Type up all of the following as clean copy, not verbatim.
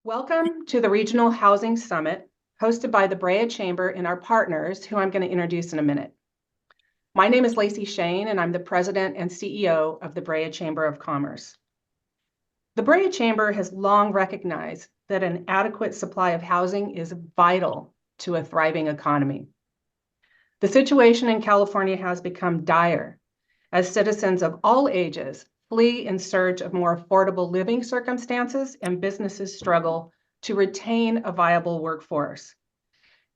Welcome to the Regional Housing Summit, hosted by the Brea Chamber and our partners, who I'm going to introduce in a minute. My name is Lacy Schoen, and I'm the President and CEO of the Brea Chamber of Commerce. The Brea Chamber has long recognized that an adequate supply of housing is vital to a thriving economy. The situation in California has become dire as citizens of all ages flee in search of more affordable living circumstances and businesses struggle to retain a viable workforce.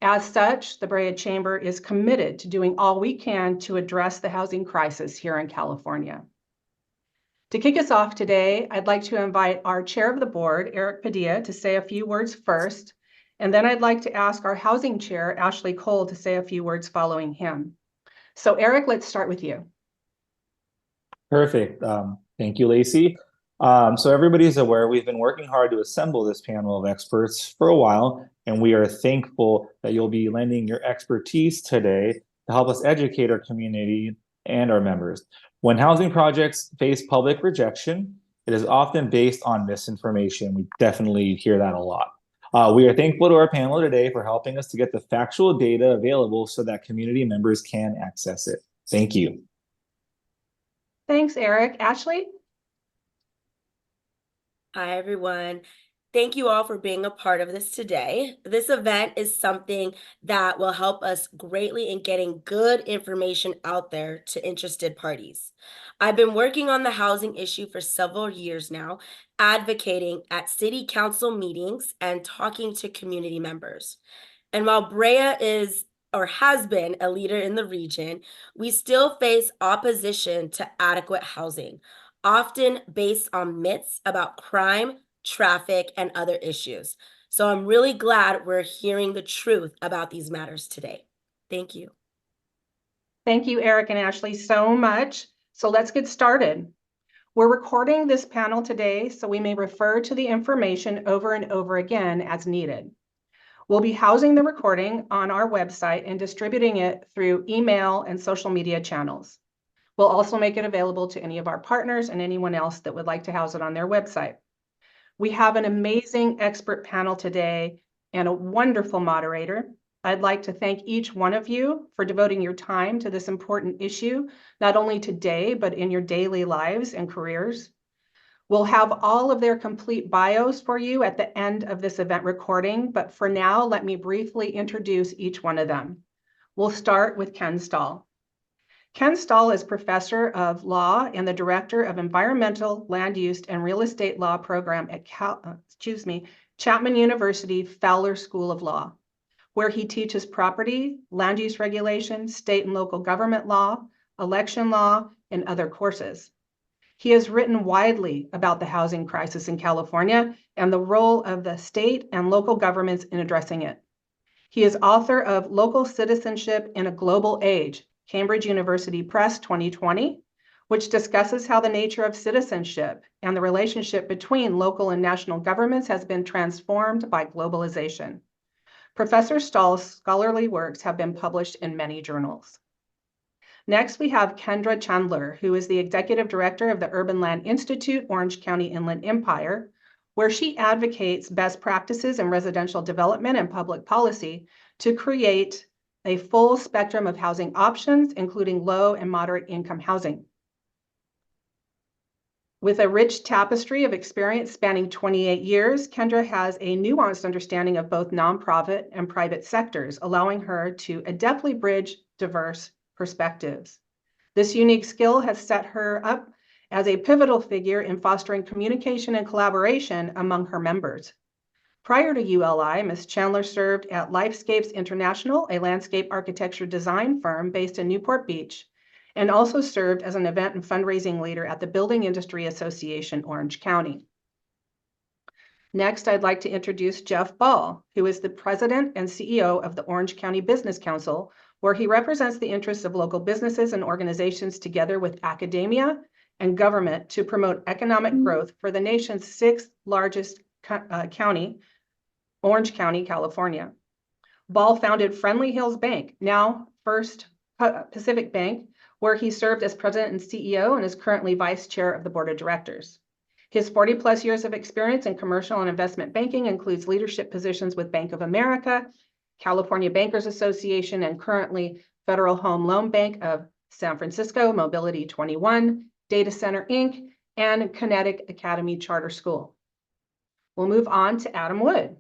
As such, the Brea Chamber is committed to doing all we can to address the housing crisis here in California. To kick us off today, I'd like to invite our chair of the board, Eric Padilla, to say a few words first, and then I'd like to ask our housing chair, Ashley Cole, to say a few words following him. So Eric, let's start with you. Perfect. Thank you, Lacy. So everybody's aware we've been working hard to assemble this panel of experts for a while, and we are thankful that you'll be lending your expertise today to help us educate our community and our members. When housing projects face public rejection, it is often based on misinformation. We definitely hear that a lot. We are thankful to our panel today for helping us to get the factual data available so that community members can access it. Thank you. Thanks, Eric. Ashley? Hi, everyone. Thank you all for being a part of this today. This event is something that will help us greatly in getting good information out there to interested parties. I've been working on the housing issue for several years now, advocating at city council meetings and talking to community members. And while Brea is or has been a leader in the region, we still face opposition to adequate housing, often based on myths about crime, traffic, and other issues. So I'm really glad we're hearing the truth about these matters today. Thank you. Thank you, Eric and Ashley, so much. So let's get started. We're recording this panel today so we may refer to the information over and over again as needed. We'll be housing the recording on our website and distributing it through email and social media channels. We'll also make it available to any of our partners and anyone else that would like to house it on their website. We have an amazing expert panel today and a wonderful moderator. I'd like to thank each one of you for devoting your time to this important issue, not only today, but in your daily lives and careers. We'll have all of their complete bios for you at the end of this event recording, but for now, let me briefly introduce each one of them. We'll start with Ken Stahl. Ken Stahl is professor of law and the director of environmental, land use, and real estate law program at Chapman University Fowler School of Law, where he teaches property, land use regulation, state and local government law, election law, and other courses. He has written widely about the housing crisis in California and the role of the state and local governments in addressing it. He is author of Local Citizenship in a Global Age, Cambridge University Press 2020, which discusses how the nature of citizenship and the relationship between local and national governments has been transformed by globalization. Professor Stahl's scholarly works have been published in many journals. Next, we have Kendra Chandler, who is the executive director of the Urban Land Institute, Orange County Inland Empire, where she advocates best practices in residential development and public policy to create a full spectrum of housing options, including low and moderate income housing. With a rich tapestry of experience spanning 28 years, Kendra has a nuanced understanding of both nonprofit and private sectors, allowing her to adeptly bridge diverse perspectives. This unique skill has set her up as a pivotal figure in fostering communication and collaboration among her members. Prior to ULI, Ms. Chandler served at Lifescapes International, a landscape architecture design firm based in Newport Beach, and also served as an event and fundraising leader at the Building Industry Association, Orange County. Next, I'd like to introduce Jeff Ball, who is the president and CEO of the Orange County Business Council, where he represents the interests of local businesses and organizations together with academia and government to promote economic growth for the nation's sixth largest county, Orange County, California. Ball founded Friendly Hills Bank, now First Pacific Bank, where he served as president and CEO and is currently vice chair of the board of directors. His 40-plus years of experience in commercial and investment banking includes leadership positions with Bank of America, California Bankers Association, and currently Federal Home Loan Bank of San Francisco, Mobility 21, Data Center Inc., and Kinetic Academy Charter School. We'll move on to Adam Wood.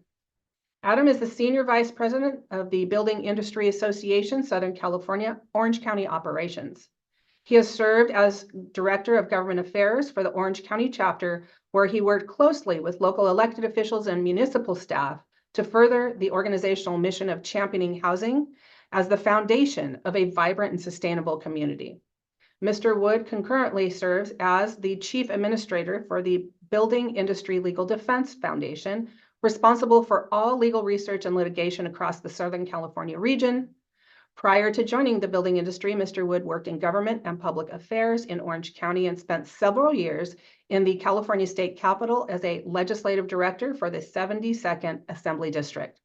Adam is the Senior Vice President of the Building Industry Association, Southern California, Orange County Operations. He has served as Director of Government Affairs for the Orange County chapter, where he worked closely with local elected officials and municipal staff to further the organizational mission of championing housing as the foundation of a vibrant and sustainable community. Mr. Wood concurrently serves as the Chief Administrator for the Building Industry Legal Defense Foundation, responsible for all legal research and litigation across the Southern California region. Prior to joining the building industry, Mr. Wood worked in government and public affairs in Orange County and spent several years in the California State Capitol as a legislative director for the 72nd Assembly District.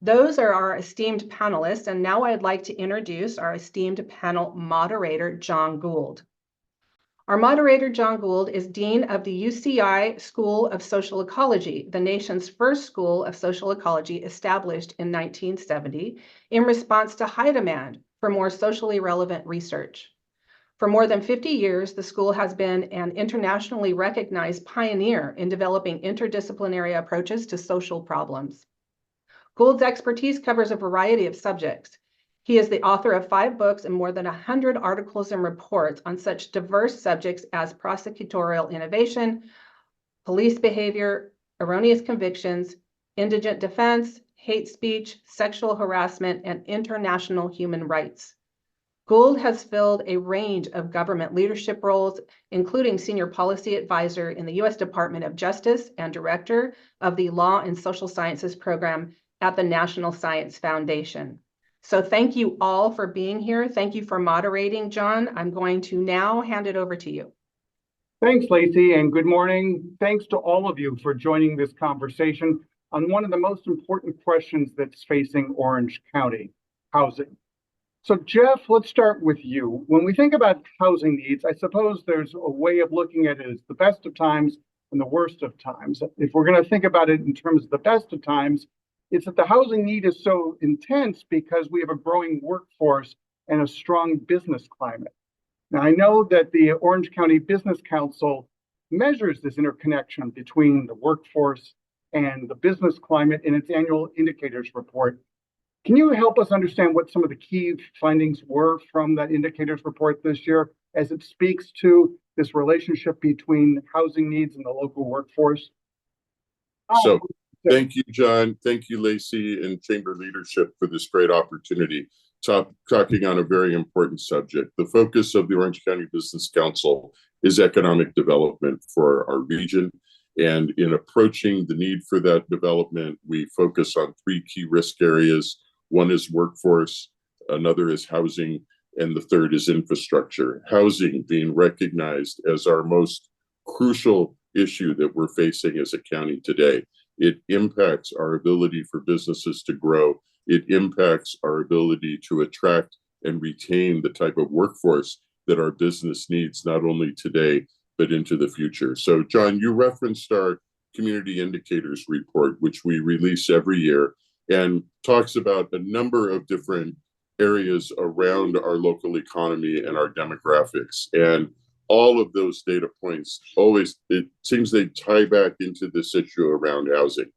Those are our esteemed panelists, and now I'd like to introduce our esteemed panel moderator, John Gould. Our moderator, John Gould, is Dean of the UCI School of Social Ecology, the nation's first school of social ecology established in 1970 in response to high demand for more socially relevant research. For more than 50 years, the school has been an internationally recognized pioneer in developing interdisciplinary approaches to social problems. Gould's expertise covers a variety of subjects. He is the author of 5 books and more than 100 articles and reports on such diverse subjects as prosecutorial innovation, police behavior, erroneous convictions, indigent defense, hate speech, sexual harassment, and international human rights. Gould has filled a range of government leadership roles, including Senior Policy Advisor in the U.S. Department of Justice and Director of the Law and Social Sciences Program at the National Science Foundation. So thank you all for being here. Thank you for moderating, John. I'm going to now hand it over to you. Thanks, Lacy, and good morning. Thanks to all of you for joining this conversation on one of the most important questions that's facing Orange County, housing. So Jeff, let's start with you. When we think about housing needs, I suppose there's a way of looking at it as the best of times and the worst of times. If we're going to think about it in terms of the best of times, it's that the housing need is so intense because we have a growing workforce and a strong business climate. Now, I know that the Orange County Business Council measures this interconnection between the workforce and the business climate in its annual indicators report. Can you help us understand what some of the key findings were from that indicators report this year as it speaks to this relationship between housing needs and the local workforce? So thank you, John. Thank you, Lacy and Chamber leadership for this great opportunity talking on a very important subject. The focus of the Orange County Business Council is economic development for our region. And in approaching the need for that development, we focus on 3 key risk areas. One is workforce, another is housing, and the third is infrastructure. Housing being recognized as our most crucial issue that we're facing as a county today. It impacts our ability for businesses to grow. It impacts our ability to attract and retain the type of workforce that our business needs, not only today, but into the future. So, John, you referenced our community indicators report, which we release every year, and talks about a number of different areas around our local economy and our demographics. And all of those data points always, it seems they tie back into this issue around housing.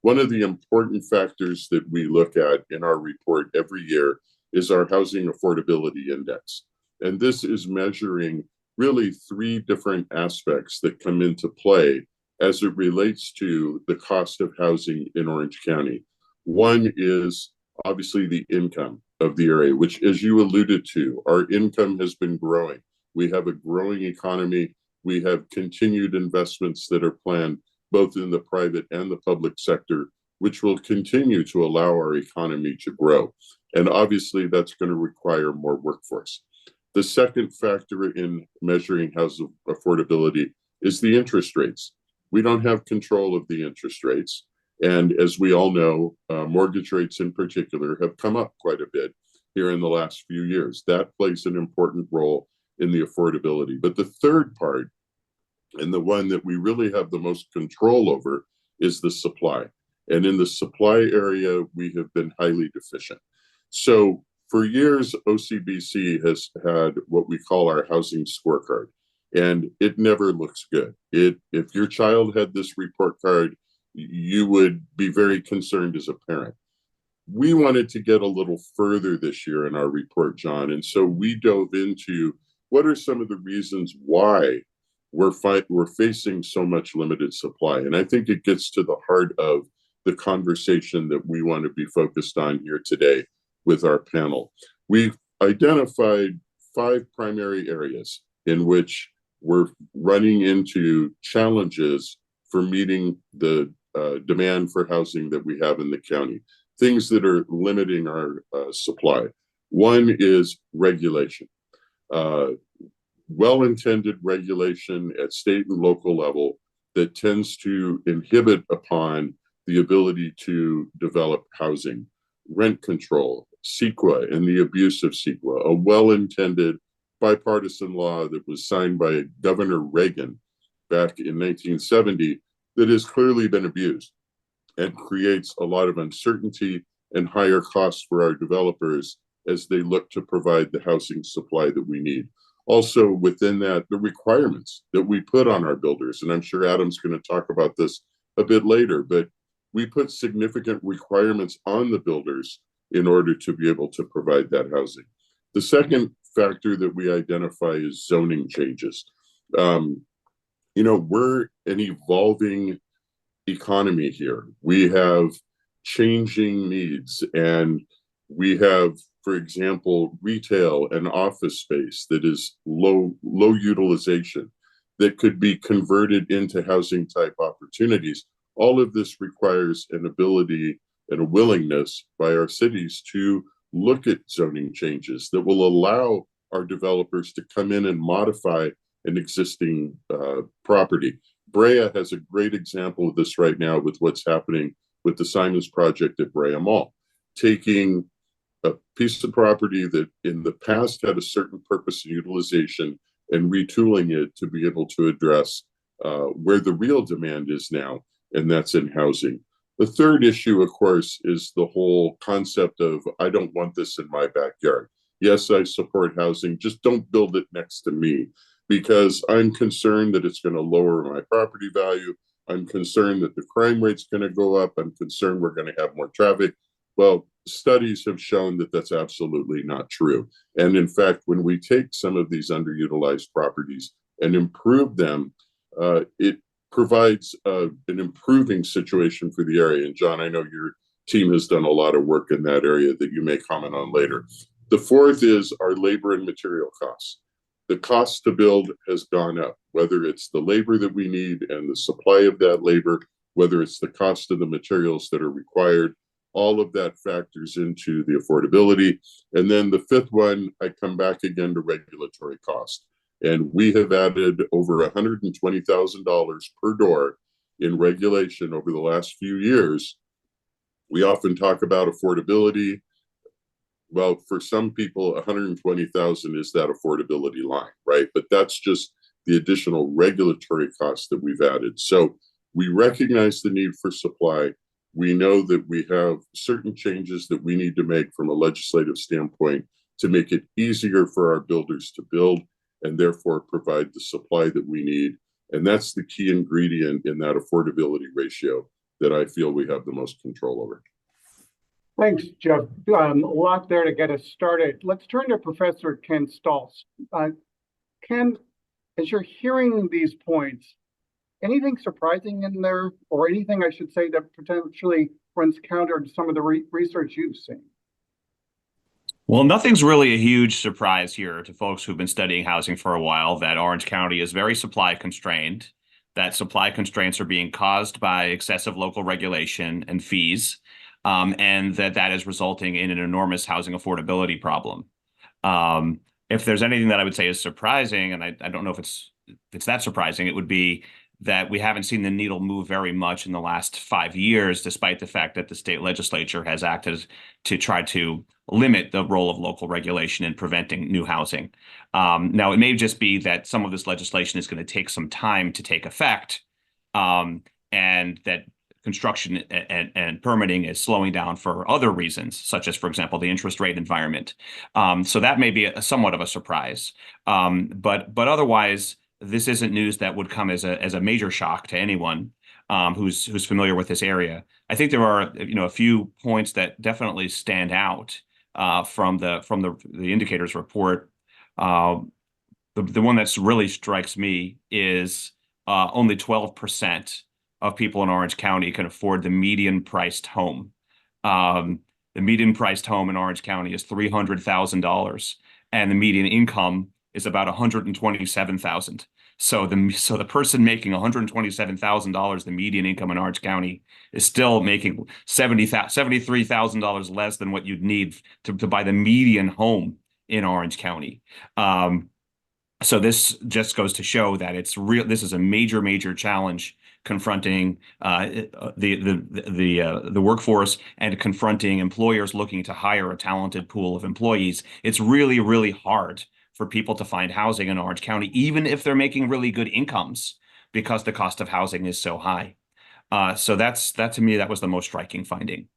One of the important factors that we look at in our report every year is our housing affordability index. And this is measuring really 3 different aspects that come into play as it relates to the cost of housing in Orange County. One is obviously the income of the area, which, as you alluded to, our income has been growing. We have a growing economy. We have continued investments that are planned both in the private and the public sector, which will continue to allow our economy to grow. And obviously, that's going to require more workforce. The second factor in measuring housing affordability is the interest rates. We don't have control of the interest rates. And as we all know, mortgage rates in particular have come up quite a bit here in the last few years. That plays an important role in the affordability. But the third part And the one that we really have the most control over is the supply. And in the supply area, we have been highly deficient. So for years, OCBC has had what we call our housing scorecard, and it never looks good. If your child had this report card, you would be very concerned as a parent. We wanted to get a little further this year in our report, John, and so we dove into what are some of the reasons why we're facing so much limited supply. And I think it gets to the heart of the conversation that we want to be focused on here today with our panel. We've identified 5 primary areas in which we're running into challenges for meeting the demand for housing that we have in the county, things that are limiting our supply. One is regulation. Well-intended regulation at state and local level that tends to inhibit upon the ability to develop housing, rent control, CEQA and the abuse of CEQA, a well-intended bipartisan law that was signed by Governor Reagan back in 1970 that has clearly been abused and creates a lot of uncertainty and higher costs for our developers as they look to provide the housing supply that we need. Also within that, the requirements that we put on our builders, and I'm sure Adam's going to talk about this a bit later, but we put significant requirements on the builders in order to be able to provide that housing. The second factor that we identify is zoning changes. We're an evolving economy here. We have changing needs, and we have, for example, retail and office space that is low utilization that could be converted into housing type opportunities. All of this requires an ability and a willingness by our cities to look at zoning changes that will allow our developers to come in and modify an existing property. Brea has a great example of this right now with what's happening with the Simons project at Brea Mall, taking a piece of property that in the past had a certain purpose and utilization and retooling it to be able to address where the real demand is now, and that's in housing. The third issue, of course, is the whole concept of, I don't want this in my backyard. Yes, I support housing, just don't build it next to me, because I'm concerned that it's going to lower my property value. I'm concerned that the crime rate's going to go up. I'm concerned we're going to have more traffic. Well, studies have shown that that's absolutely not true. And in fact, when we take some of these underutilized properties and improve them, it provides an improving situation for the area. And John, I know your team has done a lot of work in that area that you may comment on later. The fourth is our labor and material costs. The cost to build has gone up, whether it's the labor that we need and the supply of that labor, whether it's the cost of the materials that are required. All of that factors into the affordability. And then the fifth one, I come back again to regulatory cost. And we have added over $120,000 per door in regulation over the last few years. We often talk about affordability. Well, for some people, 120,000 is that affordability line, right? But that's just the additional regulatory costs that we've added. So we recognize the need for supply. We know that we have certain changes that we need to make from a legislative standpoint to make it easier for our builders to build and therefore provide the supply that we need. And that's the key ingredient in that affordability ratio that I feel we have the most control over. Thanks, Jeff. A lot there to get us started. Let's turn to Professor Ken Stoltz. Ken, as you're hearing these points, anything surprising in there, or anything I should say that potentially runs counter to some of the research you've seen? Well, nothing's really a huge surprise here to folks who've been studying housing for a while, that Orange County is very supply constrained, that supply constraints are being caused by excessive local regulation and fees, and that is resulting in an enormous housing affordability problem. If there's anything that I would say is surprising, and I don't know if it's that surprising, it would be that we haven't seen the needle move very much in the last 5 years, despite the fact that the state legislature has acted to try to limit the role of local regulation in preventing new housing. Now, it may just be that some of this legislation is going to take some time to take effect, and that construction and permitting is slowing down for other reasons, such as, for example, the interest rate environment. So that may be somewhat of a surprise. But otherwise, this isn't news that would come as a major shock to anyone who's familiar with this area. I think there are a few points that definitely stand out from the indicators report. The one that's really strikes me is only 12% of people in Orange County can afford the median priced home. The median priced home in Orange County is $300,000, and the median income is about $127,000. So the person making $127,000, the median income in Orange County, is still making $73,000 less than what you'd need to buy the median home in Orange County. So this just goes to show that it's real. This is a major challenge confronting the workforce and confronting employers looking to hire a talented pool of employees. It's really hard for people to find housing in Orange County, even if they're making really good incomes, because the cost of housing is so high. So that to me, that was the most striking finding.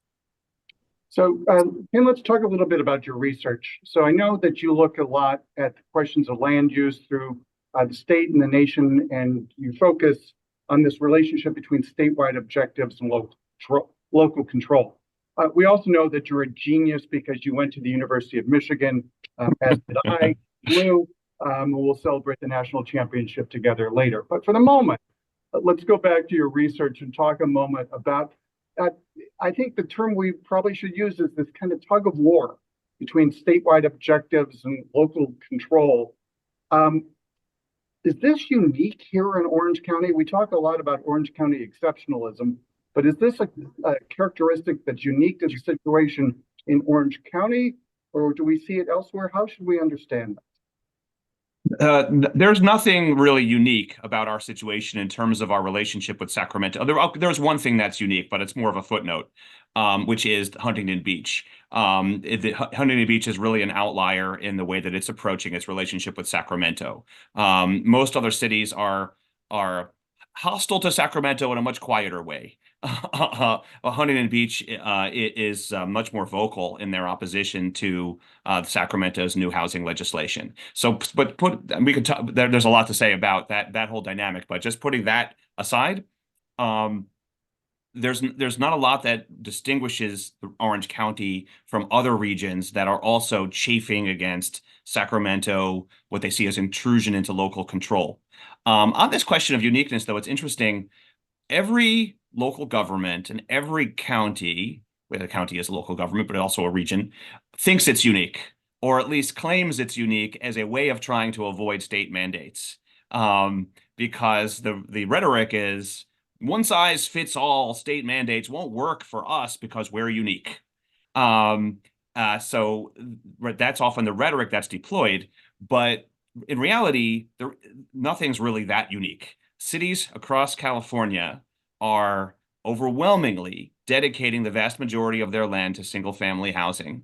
So, Ken, let's talk a little bit about your research. So I know that you look a lot at the questions of land use through the state and the nation, and you focus on this relationship between statewide objectives and local control. We also know that you're a genius because you went to the University of Michigan, as did I, Lou. We'll celebrate the national championship together later. But for the moment, let's go back to your research and talk a moment about I think the term we probably should use is this kind of tug of war between statewide objectives and local control. Is this unique here in Orange County? We talk a lot about Orange County exceptionalism, but is this a characteristic that's unique to the situation in Orange County, or do we see it elsewhere? How should we understand that? There's nothing really unique about our situation in terms of our relationship with Sacramento. There's one thing that's unique, but it's more of a footnote, which is Huntington Beach. Huntington Beach is really an outlier in the way that it's approaching its relationship with Sacramento. Most other cities are hostile to Sacramento in a much quieter way. Huntington Beach is much more vocal in their opposition to Sacramento's new housing legislation. So, we could talk. There's a lot to say about that whole dynamic, but just putting that aside, there's not a lot that distinguishes Orange County from other regions that are also chafing against Sacramento, what they see as intrusion into local control. On this question of uniqueness, though, it's interesting. Every local government and every county, where the county is a local government, but also a region, thinks it's unique, or at least claims it's unique as a way of trying to avoid state mandates. Because the rhetoric is one size fits all, state mandates won't work for us because we're unique. So that's often the rhetoric that's deployed, but in reality, nothing's really that unique. Cities across California are overwhelmingly dedicating the vast majority of their land to single-family housing,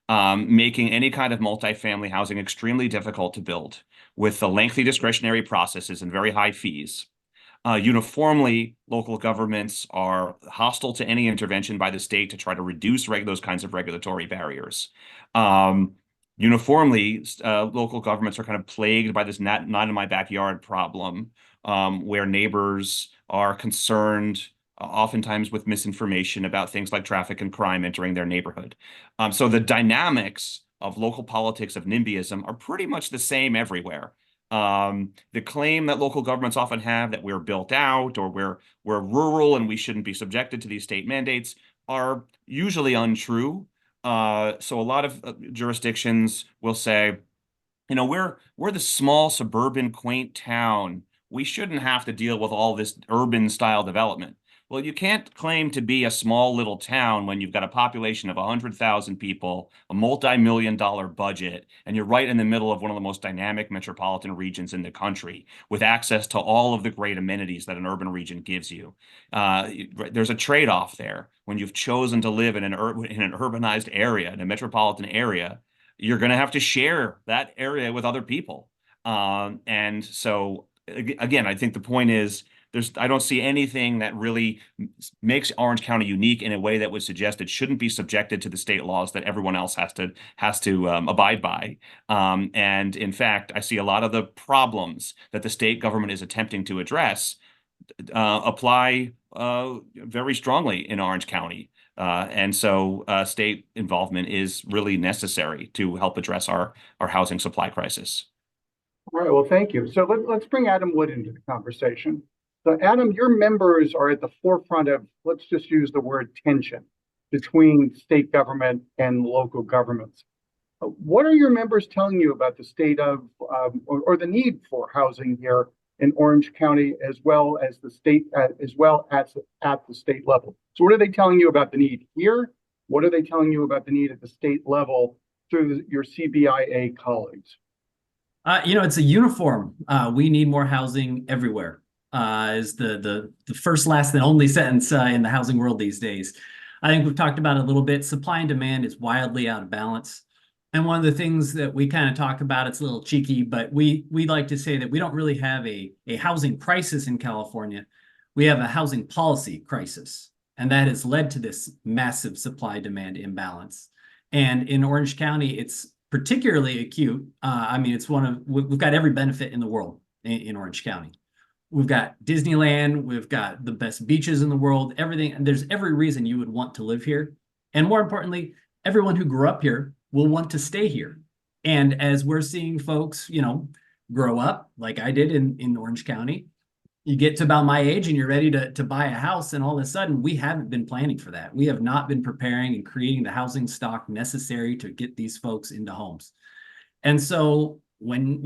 making any kind of multifamily housing extremely difficult to build, with the lengthy discretionary processes and very high fees. Uniformly, local governments are hostile to any intervention by the state to try to reduce those kinds of regulatory barriers. Uniformly, local governments are kind of plagued by this not in my backyard problem, where neighbors are concerned, oftentimes with misinformation about things like traffic and crime entering their neighborhood. So the dynamics of local politics of NIMBYism are pretty much the same everywhere. The claim that local governments often have that we're built out or we're rural and we shouldn't be subjected to these state mandates are usually untrue. So a lot of jurisdictions will say, we're the small suburban quaint town. We shouldn't have to deal with all this urban style development. Well, you can't claim to be a small little town when you've got a population of 100,000 people, a multi-million-dollar budget, and you're right in the middle of one of the most dynamic metropolitan regions in the country with access to all of the great amenities that an urban region gives you. There's a trade-off there. When you've chosen to live in an urbanized area, in a metropolitan area, you're going to have to share that area with other people. And so, again, I think the point is, I don't see anything that really makes Orange County unique in a way that would suggest it shouldn't be subjected to the state laws that everyone else has to abide by. And in fact, I see a lot of the problems that the state government is attempting to address apply very strongly in Orange County. And so state involvement is really necessary to help address our housing supply crisis. All right, well, thank you. So let's bring Adam Wood into the conversation. So Adam, your members are at the forefront of, let's just use the word tension between state government and local governments. What are your members telling you about the state of, or the need for housing here in Orange County, as well as the state, as well as at the state level? So what are they telling you about the need here? What are they telling you about the need at the state level through your CBIA colleagues? It's a uniform. We need more housing everywhere. Is the first, last, and only sentence in the housing world these days. I think we've talked about it a little bit. Supply and demand is wildly out of balance. And one of the things that we kind of talk about, it's a little cheeky, but we like to say that we don't really have a housing crisis in California. We have a housing policy crisis. And that has led to this massive supply-demand imbalance. And in Orange County, it's particularly acute. It's we've got every benefit in the world in Orange County. We've got Disneyland, we've got the best beaches in the world, everything. And there's every reason you would want to live here. And more importantly, everyone who grew up here will want to stay here. And as we're seeing folks, grow up like I did in Orange County, you get to about my age and you're ready to buy a house. And all of a sudden, we haven't been planning for that. We have not been preparing and creating the housing stock necessary to get these folks into homes. And so when,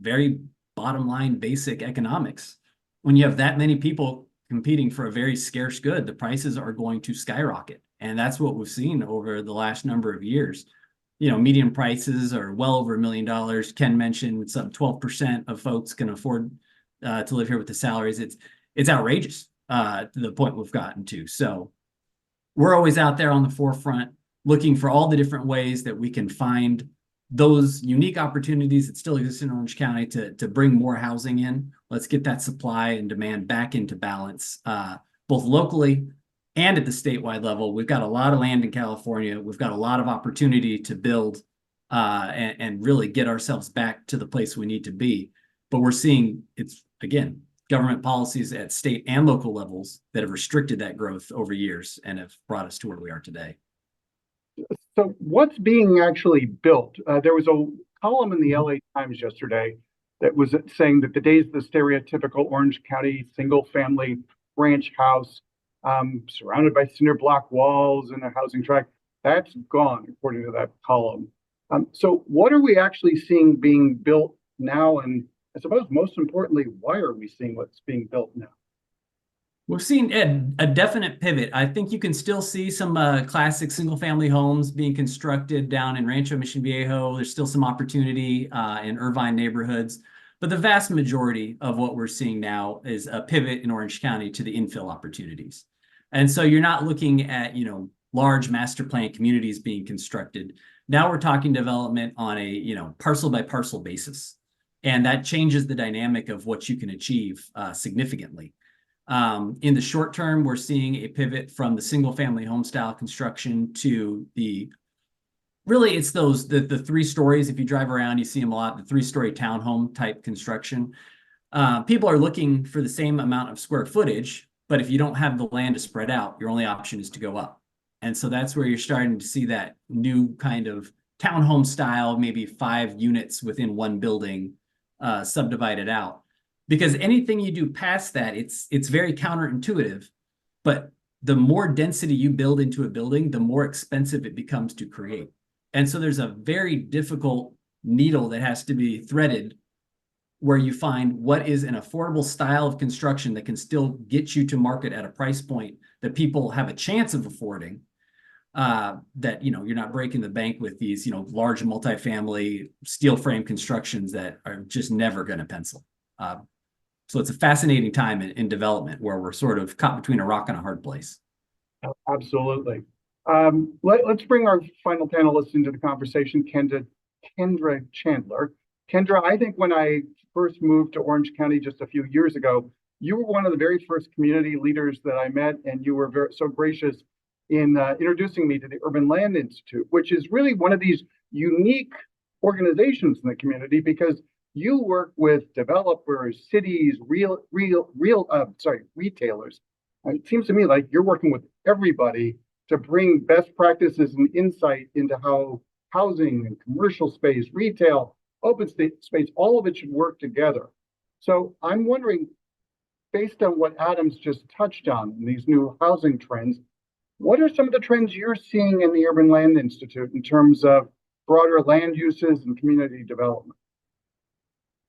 very bottom line, basic economics, when you have that many people competing for a very scarce good, the prices are going to skyrocket. And that's what we've seen over the last number of years. Median prices are well over $1 million. Ken mentioned some 12% of folks can afford to live here with the salaries. It's outrageous to the point we've gotten to. So we're always out there on the forefront looking for all the different ways that we can find those unique opportunities that still exist in Orange County to bring more housing in. Let's get that supply and demand back into balance, both locally and at the statewide level. We've got a lot of land in California. We've got a lot of opportunity to build and really get ourselves back to the place we need to be. But we're seeing it's, again, government policies at state and local levels that have restricted that growth over years and have brought us to where we are today. So what's being actually built? There was a column in the LA Times yesterday that was saying that the days of the stereotypical Orange County single-family ranch house surrounded by cinder block walls and a housing tract, that's gone, according to that column. So what are we actually seeing being built now? And I suppose most importantly, why are we seeing what's being built now? We've seen a definite pivot. I think you can still see some classic single-family homes being constructed down in Rancho Mission Viejo. There's still some opportunity in Irvine neighborhoods. But the vast majority of what we're seeing now is a pivot in Orange County to the infill opportunities. And so you're not looking at, large master plan communities being constructed. Now we're talking development on a, parcel by parcel basis. And that changes the dynamic of what you can achieve significantly. In the short term, we're seeing a pivot from the single family home style construction to it's the 3 stories. If you drive around, you see them a lot, the 3-story townhome type construction. People are looking for the same amount of square footage, but if you don't have the land to spread out, your only option is to go up. And so that's where you're starting to see that new kind of townhome style, maybe 5 units within one building subdivided out. Because anything you do past that, it's very counterintuitive, but the more density you build into a building, the more expensive it becomes to create. And so there's a very difficult needle that has to be threaded where you find what is an affordable style of construction that can still get you to market at a price point that people have a chance of affording, that, you know, you're not breaking the bank with these, you know, large multifamily steel frame constructions that are just never going to pencil. So it's a fascinating time in development where we're sort of caught between a rock and a hard place. Absolutely. Let's bring our final panelist into the conversation, Kendra Chandler. Kendra, I think when I first moved to Orange County just a few years ago, you were one of the very first community leaders that I met, and you were so gracious in introducing me to the Urban Land Institute, which is really one of these unique organizations in the community because you work with developers, cities, retailers. It seems to me like you're working with everybody to bring best practices and insight into how housing and commercial space, retail, open space, all of it should work together. So I'm wondering, based on what Adam's just touched on, these new housing trends, what are some of the trends you're seeing in the Urban Land Institute in terms of broader land uses and community development?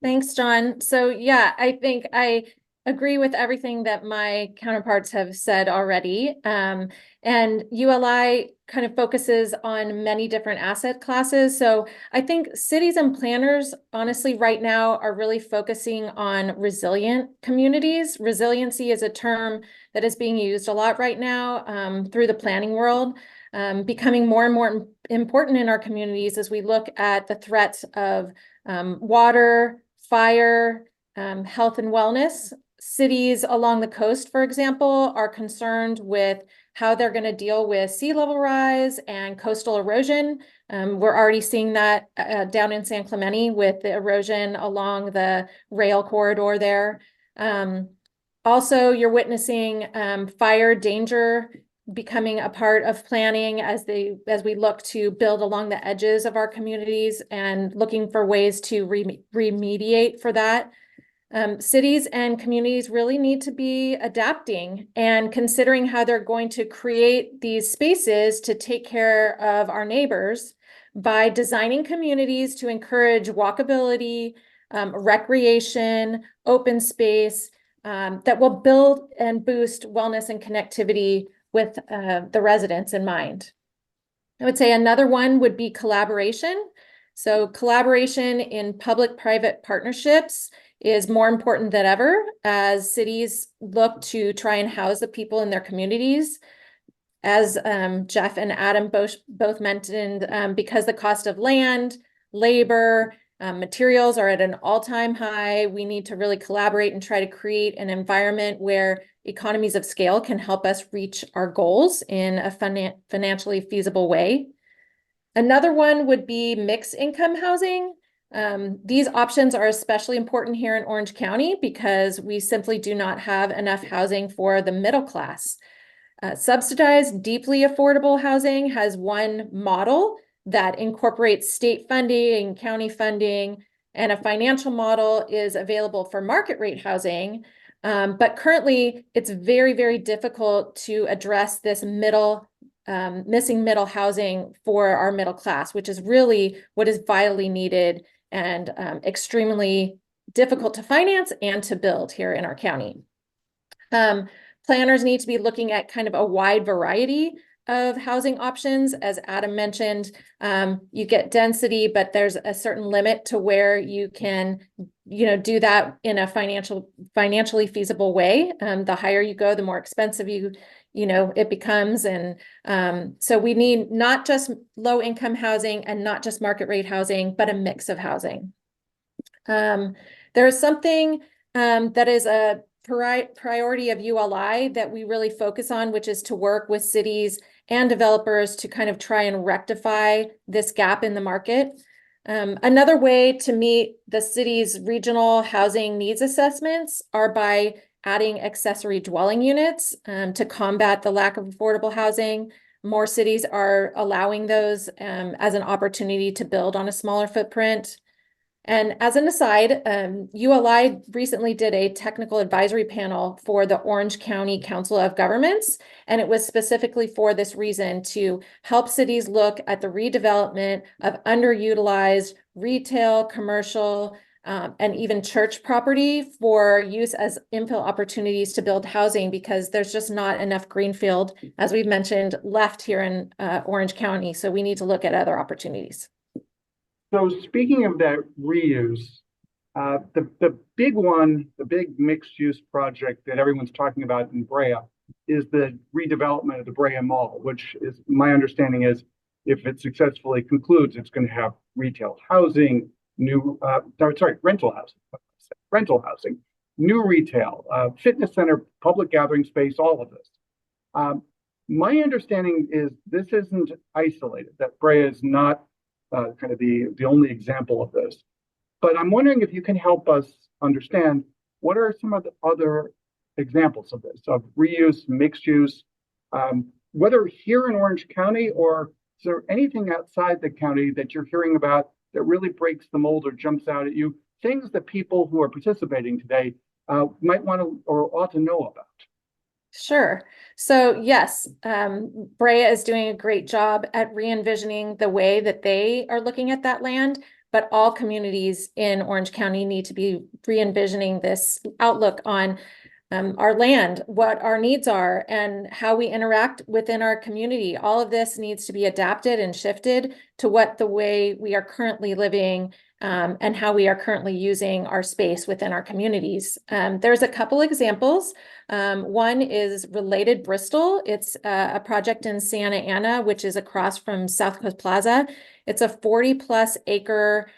Thanks, John. So yeah, I think I agree with everything that my counterparts have said already. And ULI kind of focuses on many different asset classes. So I think cities and planners, honestly, right now are really focusing on resilient communities. Resiliency is a term that is being used a lot right now through the planning world, becoming more and more important in our communities as we look at the threats of water, fire, health and wellness. Cities along the coast, for example, are concerned with how they're going to deal with sea level rise and coastal erosion. We're already seeing that down in San Clemente with the erosion along the rail corridor there. Also, you're witnessing fire danger becoming a part of planning as we look to build along the edges of our communities and looking for ways to remediate for that. Cities and communities really need to be adapting and considering how they're going to create these spaces to take care of our neighbors by designing communities to encourage walkability, recreation, open space, that will build and boost wellness and connectivity with the residents in mind. I would say another one would be collaboration. So collaboration in public-private partnerships is more important than ever as cities look to try and house the people in their communities. As Jeff and Adam both mentioned, because the cost of land, labor, materials are at an all-time high, we need to really collaborate and try to create an environment where economies of scale can help us reach our goals in a financially feasible way. Another one would be mixed income housing. These options are especially important here in Orange County because we simply do not have enough housing for the middle class. Subsidized, deeply affordable housing has one model that incorporates state funding, county funding, and a financial model is available for market rate housing. But currently, it's very, very difficult to address this missing middle housing for our middle class, which is really what is vitally needed and extremely difficult to finance and to build here in our county. Planners need to be looking at kind of a wide variety of housing options. As Adam mentioned, you get density, but there's a certain limit to where you can, do that in a financially feasible way. The higher you go, the more expensive it becomes. And so we need not just low income housing and not just market rate housing, but a mix of housing. There is something that is a priority of ULI that we really focus on, which is to work with cities and developers to kind of try and rectify this gap in the market. Another way to meet the city's regional housing needs assessments are by adding accessory dwelling units to combat the lack of affordable housing. More cities are allowing those as an opportunity to build on a smaller footprint. And as an aside, ULI recently did a technical advisory panel for the Orange County Council of Governments, and it was specifically for this reason to help cities look at the redevelopment of underutilized retail, commercial, and even church property for use as infill opportunities to build housing, because there's just not enough greenfield, as we've mentioned, left here in Orange County. So we need to look at other opportunities. So speaking of that reuse, the big one, the big mixed use project that everyone's talking about in Brea is the redevelopment of the Brea Mall, which is my understanding is if it successfully concludes, it's going to have retail housing, rental housing, new retail, fitness center, public gathering space, all of this. My understanding is this isn't isolated, that Brea is not kind of the only example of this. But I'm wondering if you can help us understand what are some of the other examples of this, of reuse, mixed use, whether here in Orange County, or is there anything outside the county that you're hearing about that really breaks the mold or jumps out at you, things that people who are participating today might want to or ought to know about? Sure. So yes, Brea is doing a great job at re-envisioning the way that they are looking at that land, but all communities in Orange County need to be re-envisioning this outlook on our land, what our needs are, and how we interact within our community. All of this needs to be adapted and shifted to what the way we are currently living and how we are currently using our space within our communities. There's a couple examples. One is Related Bristol. It's a project in Santa Ana, which is across from South Coast Plaza. It's a 40+ acre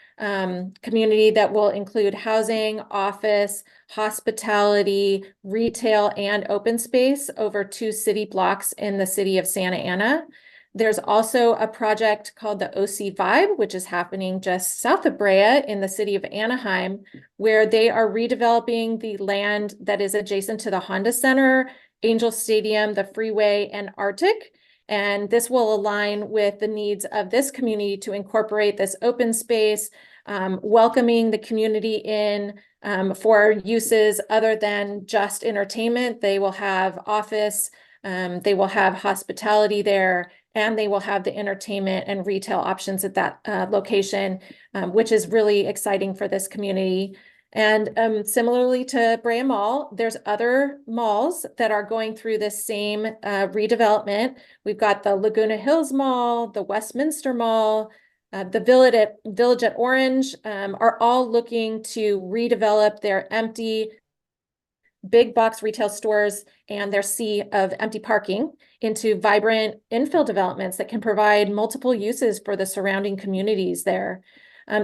community that will include housing, office, hospitality, retail, and open space over 2 city blocks in the city of Santa Ana. There's also a project called the OC Vibe, which is happening just south of Brea in the city of Anaheim, where they are redeveloping the land that is adjacent to the Honda Center, Angel Stadium, the Freeway, and Arctic. And this will align with the needs of this community to incorporate this open space, welcoming the community in for uses other than just entertainment. They will have office, they will have hospitality there, and they will have the entertainment and retail options at that location, which is really exciting for this community. And similarly to Brea Mall, there's other malls that are going through this same redevelopment. We've got the Laguna Hills Mall, the Westminster Mall, the Village at Orange are all looking to redevelop their empty big box retail stores and their sea of empty parking into vibrant infill developments that can provide multiple uses for the surrounding communities there.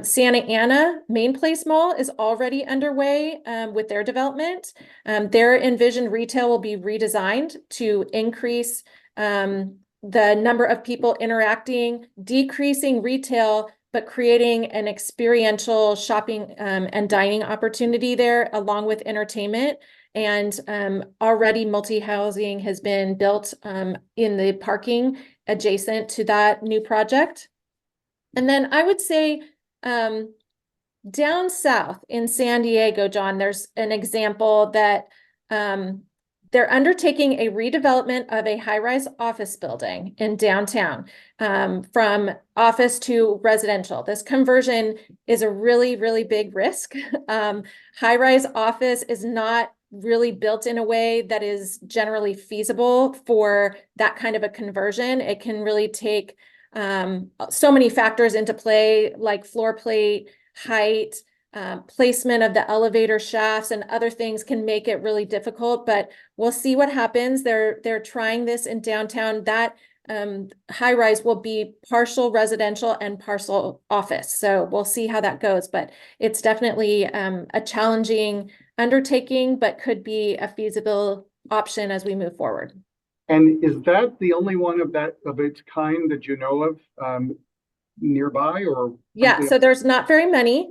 Santa Ana Main Place Mall is already underway with their development. Their envisioned retail will be redesigned to increase the number of people interacting, decreasing retail, but creating an experiential shopping and dining opportunity there along with entertainment. And already multi-housing has been built in the parking adjacent to that new project. And then I would say down south in San Diego, John, there's an example that they're undertaking a redevelopment of a high-rise office building in downtown from office to residential. This conversion is a really, really big risk. High-rise office is not really built in a way that is generally feasible for that kind of a conversion. It can really take so many factors into play, like floor plate, height, placement of the elevator shafts, and other things can make it really difficult, but we'll see what happens. They're trying this in downtown. That high rise will be partial residential and partial office. So we'll see how that goes, but it's definitely a challenging undertaking, but could be a feasible option as we move forward. And is that the only one of its kind that you know of nearby, or? Yeah, so there's not very many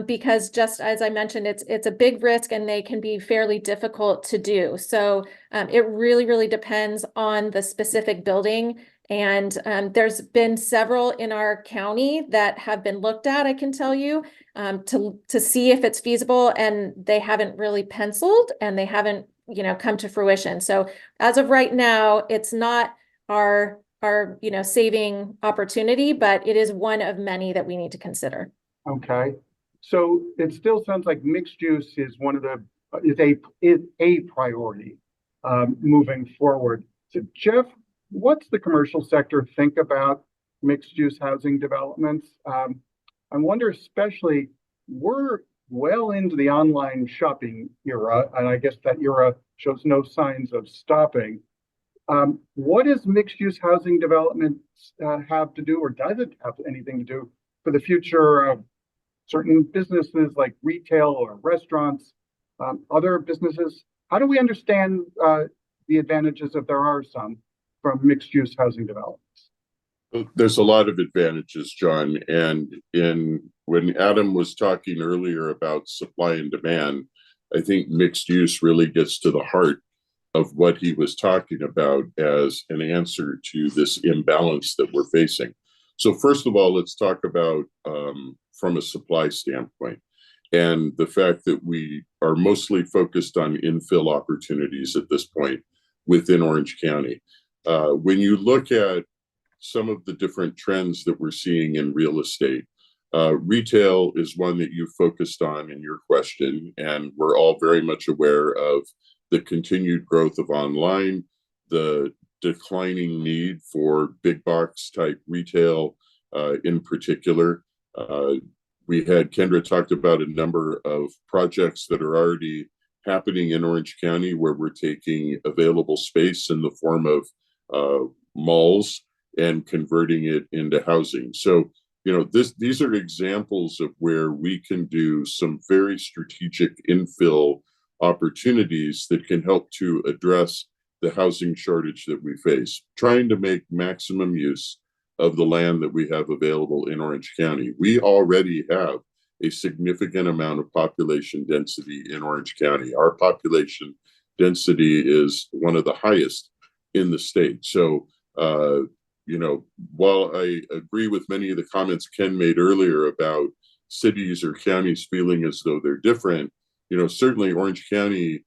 because just as I mentioned, it's a big risk and they can be fairly difficult to do. So it really, really depends on the specific building. And there's been several in our county that have been looked at, I can tell you, to see if it's feasible, and they haven't really penciled and they haven't, come to fruition. So as of right now, it's not our saving opportunity, but it is one of many that we need to consider. Okay. So it still sounds like mixed use is one of the is a priority moving forward. So Jeff, what's the commercial sector think about mixed use housing developments? I wonder especially, we're well into the online shopping era, and I guess that era shows no signs of stopping. What does mixed use housing development have to do, or does it have anything to do for the future of certain businesses like retail or restaurants, other businesses? How do we understand the advantages, if there are some, from mixed use housing developments? There's a lot of advantages, John. And when Adam was talking earlier about supply and demand, I think mixed use really gets to the heart of what he was talking about as an answer to this imbalance that we're facing. So first of all, let's talk about from a supply standpoint, and the fact that we are mostly focused on infill opportunities at this point within Orange County. When you look at some of the different trends that we're seeing in real estate, retail is one that you focused on in your question, and we're all very much aware of the continued growth of online, the declining need for big box type retail in particular. We had Kendra talked about a number of projects that are already happening in Orange County where we're taking available space in the form of malls and converting it into housing. So, you know, these are examples of where we can do some very strategic infill opportunities that can help to address the housing shortage that we face, trying to make maximum use of the land that we have available in Orange County. We already have a significant amount of population density in Orange County. Our population density is one of the highest in the state. So, you know, while I agree with many of the comments Ken made earlier about cities or counties feeling as though they're different, you know, certainly Orange County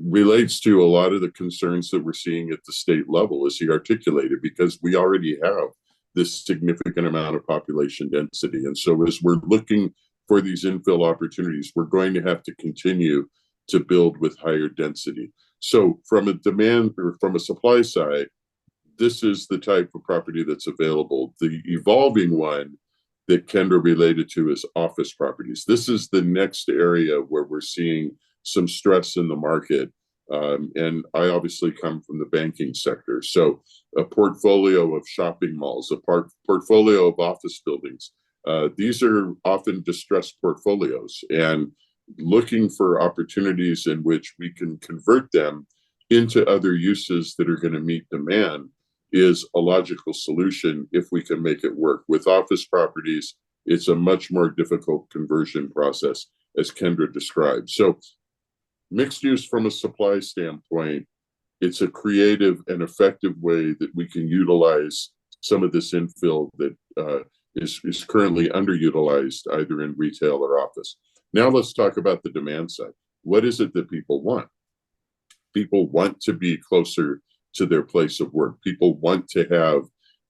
relates to a lot of the concerns that we're seeing at the state level, as he articulated, because we already have this significant amount of population density. And so as we're looking for these infill opportunities, we're going to have to continue to build with higher density. So from a demand or from a supply side, this is the type of property that's available. The evolving one that Kendra related to is office properties. This is the next area where we're seeing some stress in the market. And I obviously come from the banking sector. So a portfolio of shopping malls, a portfolio of office buildings. These are often distressed portfolios, and looking for opportunities in which we can convert them into other uses that are going to meet demand is a logical solution if we can make it work. With office properties, it's a much more difficult conversion process, as Kendra described. So mixed use from a supply standpoint, it's a creative and effective way that we can utilize some of this infill that is currently underutilized either in retail or office. Now let's talk about the demand side. What is it that people want? People want to be closer to their place of work. People want to have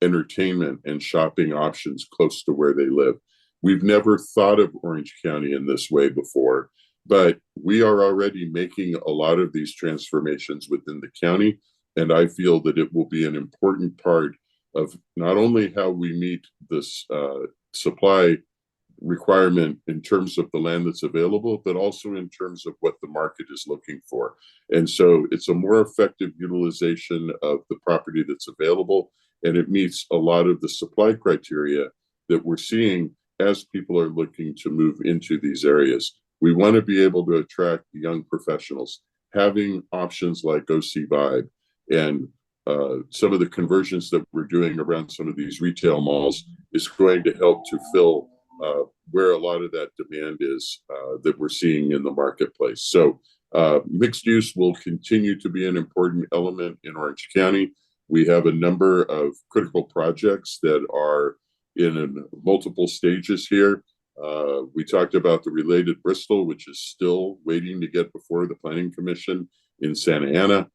entertainment and shopping options close to where they live. We've never thought of Orange County in this way before, but we are already making a lot of these transformations within the county. And I feel that it will be an important part of not only how we meet this supply requirement in terms of the land that's available, but also in terms of what the market is looking for. And so it's a more effective utilization of the property that's available, and it meets a lot of the supply criteria that we're seeing as people are looking to move into these areas. We want to be able to attract young professionals. Having options like OC Vibe and some of the conversions that we're doing around some of these retail malls is going to help to fill where a lot of that demand is that we're seeing in the marketplace. So mixed use will continue to be an important element in Orange County. We have a number of critical projects that are in multiple stages here. We talked about the related Bristol, which is still waiting to get before the Planning Commission in Santa Ana.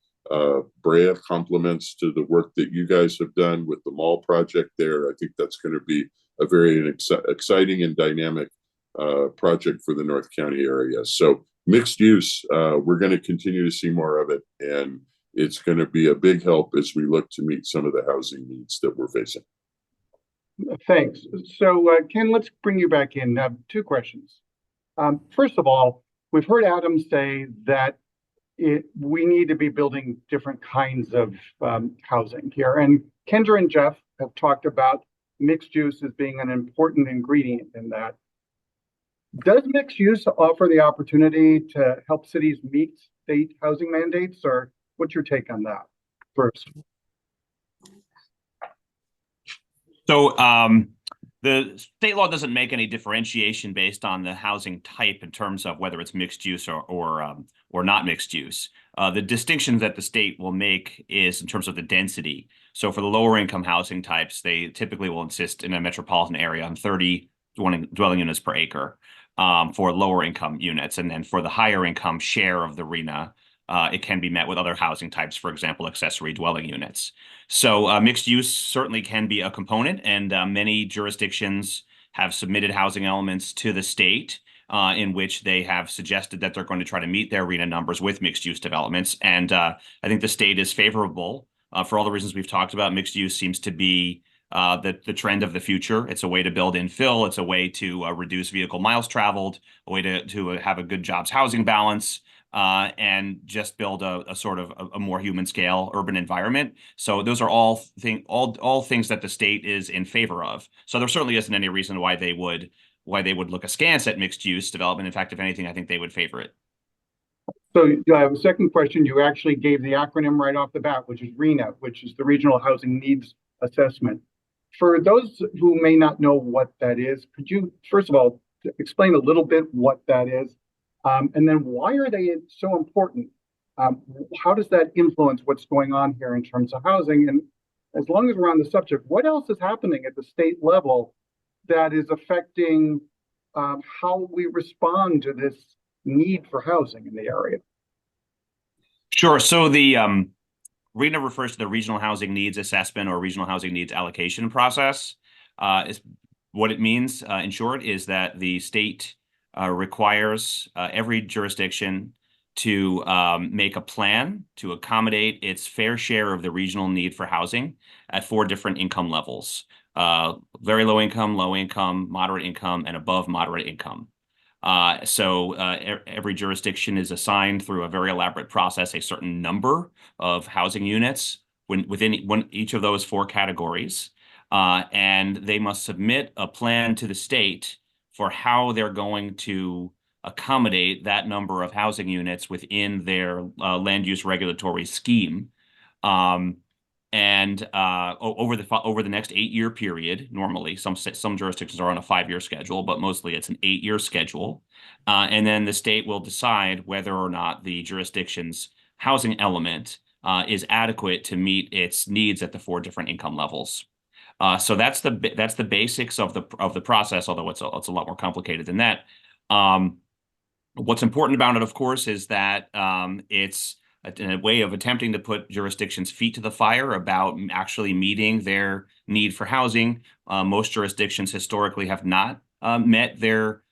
Brea compliments to the work that you guys have done with the mall project there. I think that's going to be a very exciting and dynamic project for the North County area. So mixed use, we're going to continue to see more of it, and it's going to be a big help as we look to meet some of the housing needs that we're facing. Thanks. So Ken, let's bring you back in. Two questions. First of all, we've heard Adam say that we need to be building different kinds of housing here. And Kendra and Jeff have talked about mixed use as being an important ingredient in that. Does mixed use offer the opportunity to help cities meet state housing mandates, or what's your take on that first? So the state law doesn't make any differentiation based on the housing type in terms of whether it's mixed use or not mixed use. The distinction that the state will make is in terms of the density. So for the lower income housing types, they typically will insist in a metropolitan area on 30 dwelling units per acre for lower income units. And then for the higher income share of the RHNA, it can be met with other housing types, for example, accessory dwelling units. So mixed use certainly can be a component, and many jurisdictions have submitted housing elements to the state in which they have suggested that they're going to try to meet their RHNA numbers with mixed use developments. And I think the state is favorable for all the reasons we've talked about. Mixed use seems to be the trend of the future. It's a way to build infill. It's a way to reduce vehicle miles traveled, a way to have a good jobs housing balance. And just build a sort of a more human scale urban environment. So those are all things that the state is in favor of. So there certainly isn't any reason why they would look askance at mixed use development. In fact, if anything, I think they would favor it. So the second question, you actually gave the acronym right off the bat, which is RHNA, which is the Regional Housing Needs Assessment. For those who may not know what that is, could you, first of all, explain a little bit what that is? And then why are they so important? How does that influence what's going on here in terms of housing? And as long as we're on the subject, what else is happening at the state level that is affecting how we respond to this need for housing in the area? Sure. So the RHNA refers to the Regional Housing Needs Assessment or Regional Housing Needs Allocation process. What it means, in short, is that the state requires every jurisdiction to make a plan to accommodate its fair share of the regional need for housing at 4 different income levels: very low income, moderate income, and above moderate income. So every jurisdiction is assigned through a very elaborate process a certain number of housing units within each of those 4 categories, and they must submit a plan to the state for how they're going to accommodate that number of housing units within their land use regulatory scheme. And over the next 8-year period, normally some jurisdictions are on a 5-year schedule, but mostly it's an 8-year schedule. And then the state will decide whether or not the jurisdiction's housing element is adequate to meet its needs at the 4 different income levels. So that's the basics of the process, although it's a lot more complicated than that. What's important about it, of course, is that it's a way of attempting to put jurisdictions' feet to the fire about actually meeting their need for housing. Most jurisdictions historically have not met their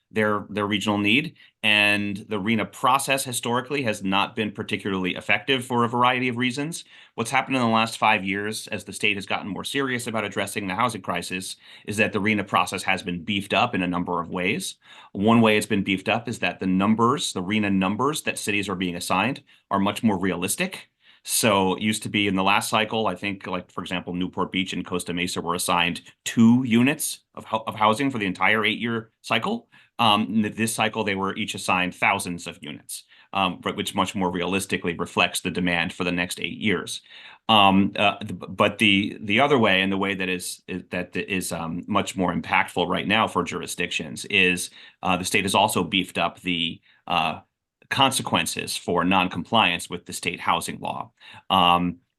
regional need, and the RHNA process historically has not been particularly effective for a variety of reasons. What's happened in the last 5 years, as the state has gotten more serious about addressing the housing crisis, is that the RHNA process has been beefed up in a number of ways. One way it's been beefed up is that the RHNA numbers that cities are being assigned are much more realistic. So it used to be in the last cycle, I think, like, for example, Newport Beach and Costa Mesa were assigned 2 units of housing for the entire 8-year cycle. This cycle, they were each assigned thousands of units, which much more realistically reflects the demand for the next 8 years. But the other way, and the way that is much more impactful right now for jurisdictions, is the state has also beefed up the consequences for noncompliance with the state housing law.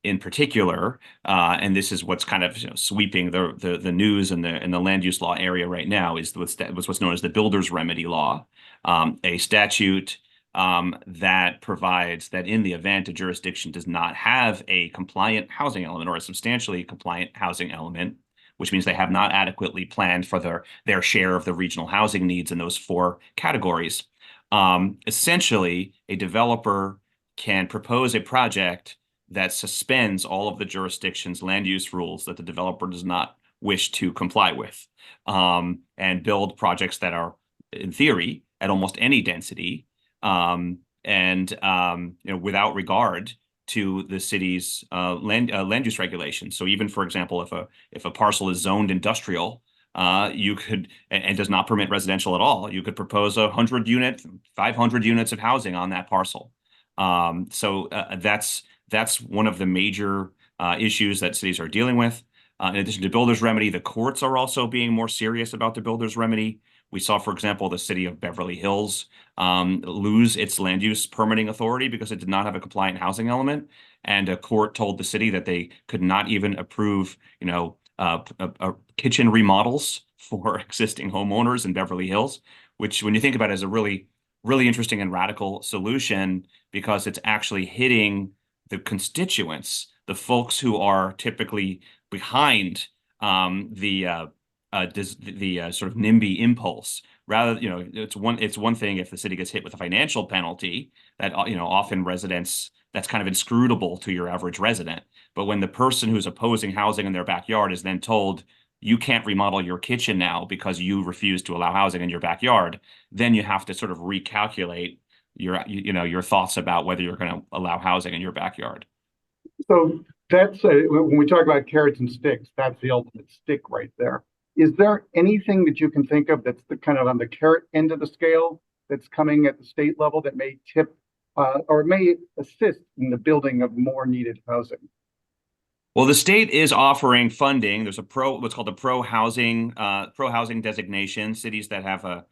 In particular, and this is what's kind of sweeping the news in the land use law area right now, is what's known as the builder's remedy law, a statute that provides that in the event a jurisdiction does not have a compliant housing element or a substantially compliant housing element which means they have not adequately planned for their share of the regional housing needs in those 4 categories. Essentially, a developer can propose a project that suspends all of the jurisdiction's land use rules that the developer does not wish to comply with, and build projects that are, in theory, at almost any density, without regard to the city's land use regulations. So even, for example, if a parcel is zoned industrial, you could, and does not permit residential at all, you could propose 100 unit, 500 units of housing on that parcel. That's one of the major issues that cities are dealing with. In addition to builder's remedy, the courts are also being more serious about the builder's remedy. We saw, for example, the city of Beverly Hills lose its land use permitting authority because it did not have a compliant housing element. And a court told the city that they could not even approve, kitchen remodels for existing homeowners in Beverly Hills, which, when you think about it, is a really, really interesting and radical solution, because it's actually hitting the constituents, the folks who are typically behind the sort of NIMBY impulse. Rather, it's one thing if the city gets hit with a financial penalty that often residents, that's kind of inscrutable to your average resident. But when the person who's opposing housing in their backyard is then told, you can't remodel your kitchen now because you refuse to allow housing in your backyard, then you have to sort of recalculate your thoughts about whether you're going to allow housing in your backyard. So that's when we talk about carrots and sticks, that's the ultimate stick right there. Is there anything that you can think of that's the kind of on the carrot end of the scale that's coming at the state level that may tip or may assist in the building of more needed housing? Well, the state is offering funding. There's what's called a pro housing designation. Cities that have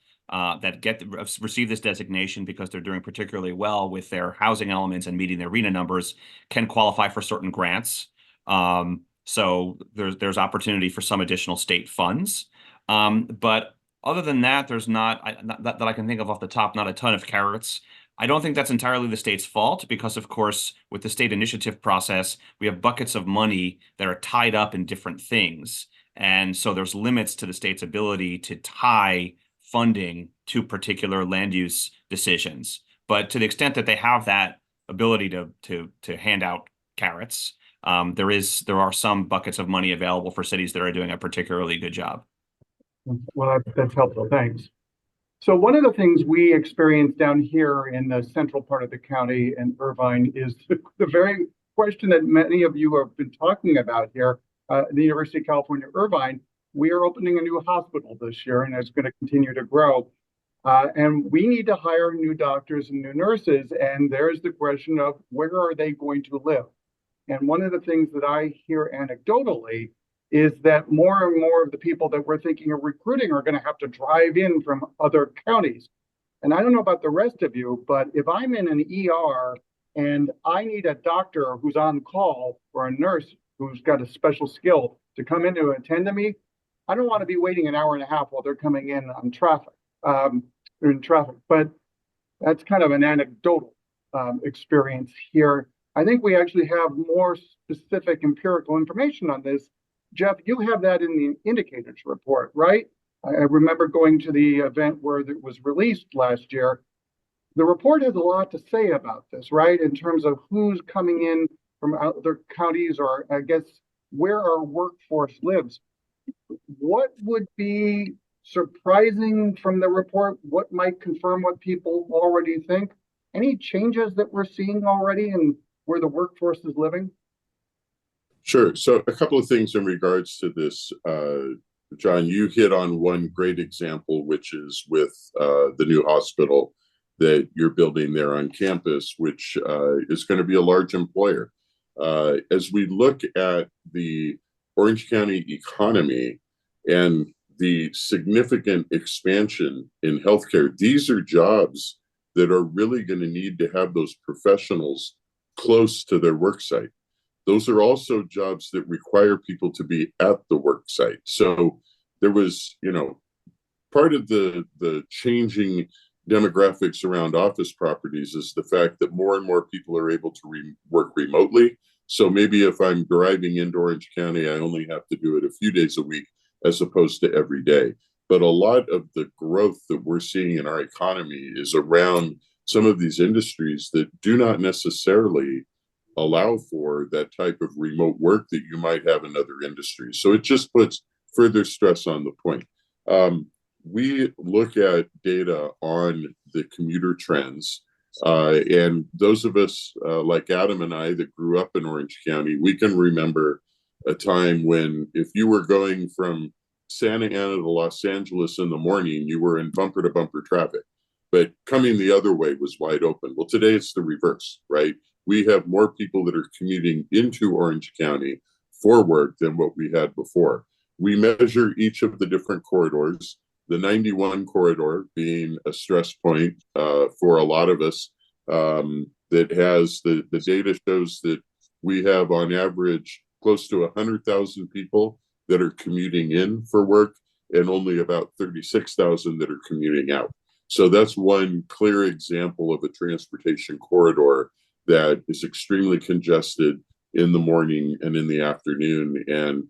receive this designation because they're doing particularly well with their housing elements and meeting their RHNA numbers can qualify for certain grants. So there's opportunity for some additional state funds. But other than that, there's not that I can think of off the top, not a ton of carrots. I don't think that's entirely the state's fault, because, of course, with the state initiative process, we have buckets of money that are tied up in different things. And so there's limits to the state's ability to tie funding to particular land use decisions. But to the extent that they have that ability to hand out carrots, there are some buckets of money available for cities that are doing a particularly good job. Well, that's helpful. Thanks. So one of the things we experience down here in the central part of the county in Irvine is the very question that many of you have been talking about here at the University of California, Irvine. We are opening a new hospital this year, and it's going to continue to grow. And we need to hire new doctors and new nurses. And there's the question of, where are they going to live? And one of the things that I hear anecdotally is that more and more of the people that we're thinking of recruiting are going to have to drive in from other counties. And I don't know about the rest of you, but if I'm in an ER and I need a doctor who's on call or a nurse who's got a special skill to come in to attend to me, I don't want to be waiting an hour and a half while they're coming in on traffic, But that's kind of an anecdotal experience here. I think we actually have more specific empirical information on this. Jeff, you have that in the indicators report, right? I remember going to the event where it was released last year. The report has a lot to say about this, right? In terms of who's coming in from other counties, or I guess where our workforce lives. What would be surprising from the report? What might confirm what people already think? Any changes that we're seeing already in where the workforce is living? Sure. So a couple of things in regards to this. John, you hit on one great example, which is with the new hospital that you're building there on campus, which is going to be a large employer. As we look at the Orange County economy and the significant expansion in healthcare, these are jobs that are really going to need to have those professionals close to their work site. Those are also jobs that require people to be at the work site. So there was, part of the changing demographics around office properties is the fact that more and more people are able to work remotely. So maybe if I'm driving into Orange County, I only have to do it a few days a week as opposed to every day. But a lot of the growth that we're seeing in our economy is around some of these industries that do not necessarily allow for that type of remote work that you might have in other industries. So it just puts further stress on the point. We look at data on the commuter trends, and those of us like Adam and I that grew up in Orange County, we can remember a time when if you were going from Santa Ana to Los Angeles in the morning, you were in bumper to bumper traffic, but coming the other way was wide open. Well, today it's the reverse, right? We have more people that are commuting into Orange County for work than what we had before. We measure each of the different corridors, the 91 corridor being a stress point for a lot of us, that has the data shows that we have on average close to 100,000 people that are commuting in for work and only about 36,000 that are commuting out. So that's one clear example of a transportation corridor that is extremely congested in the morning and in the afternoon, and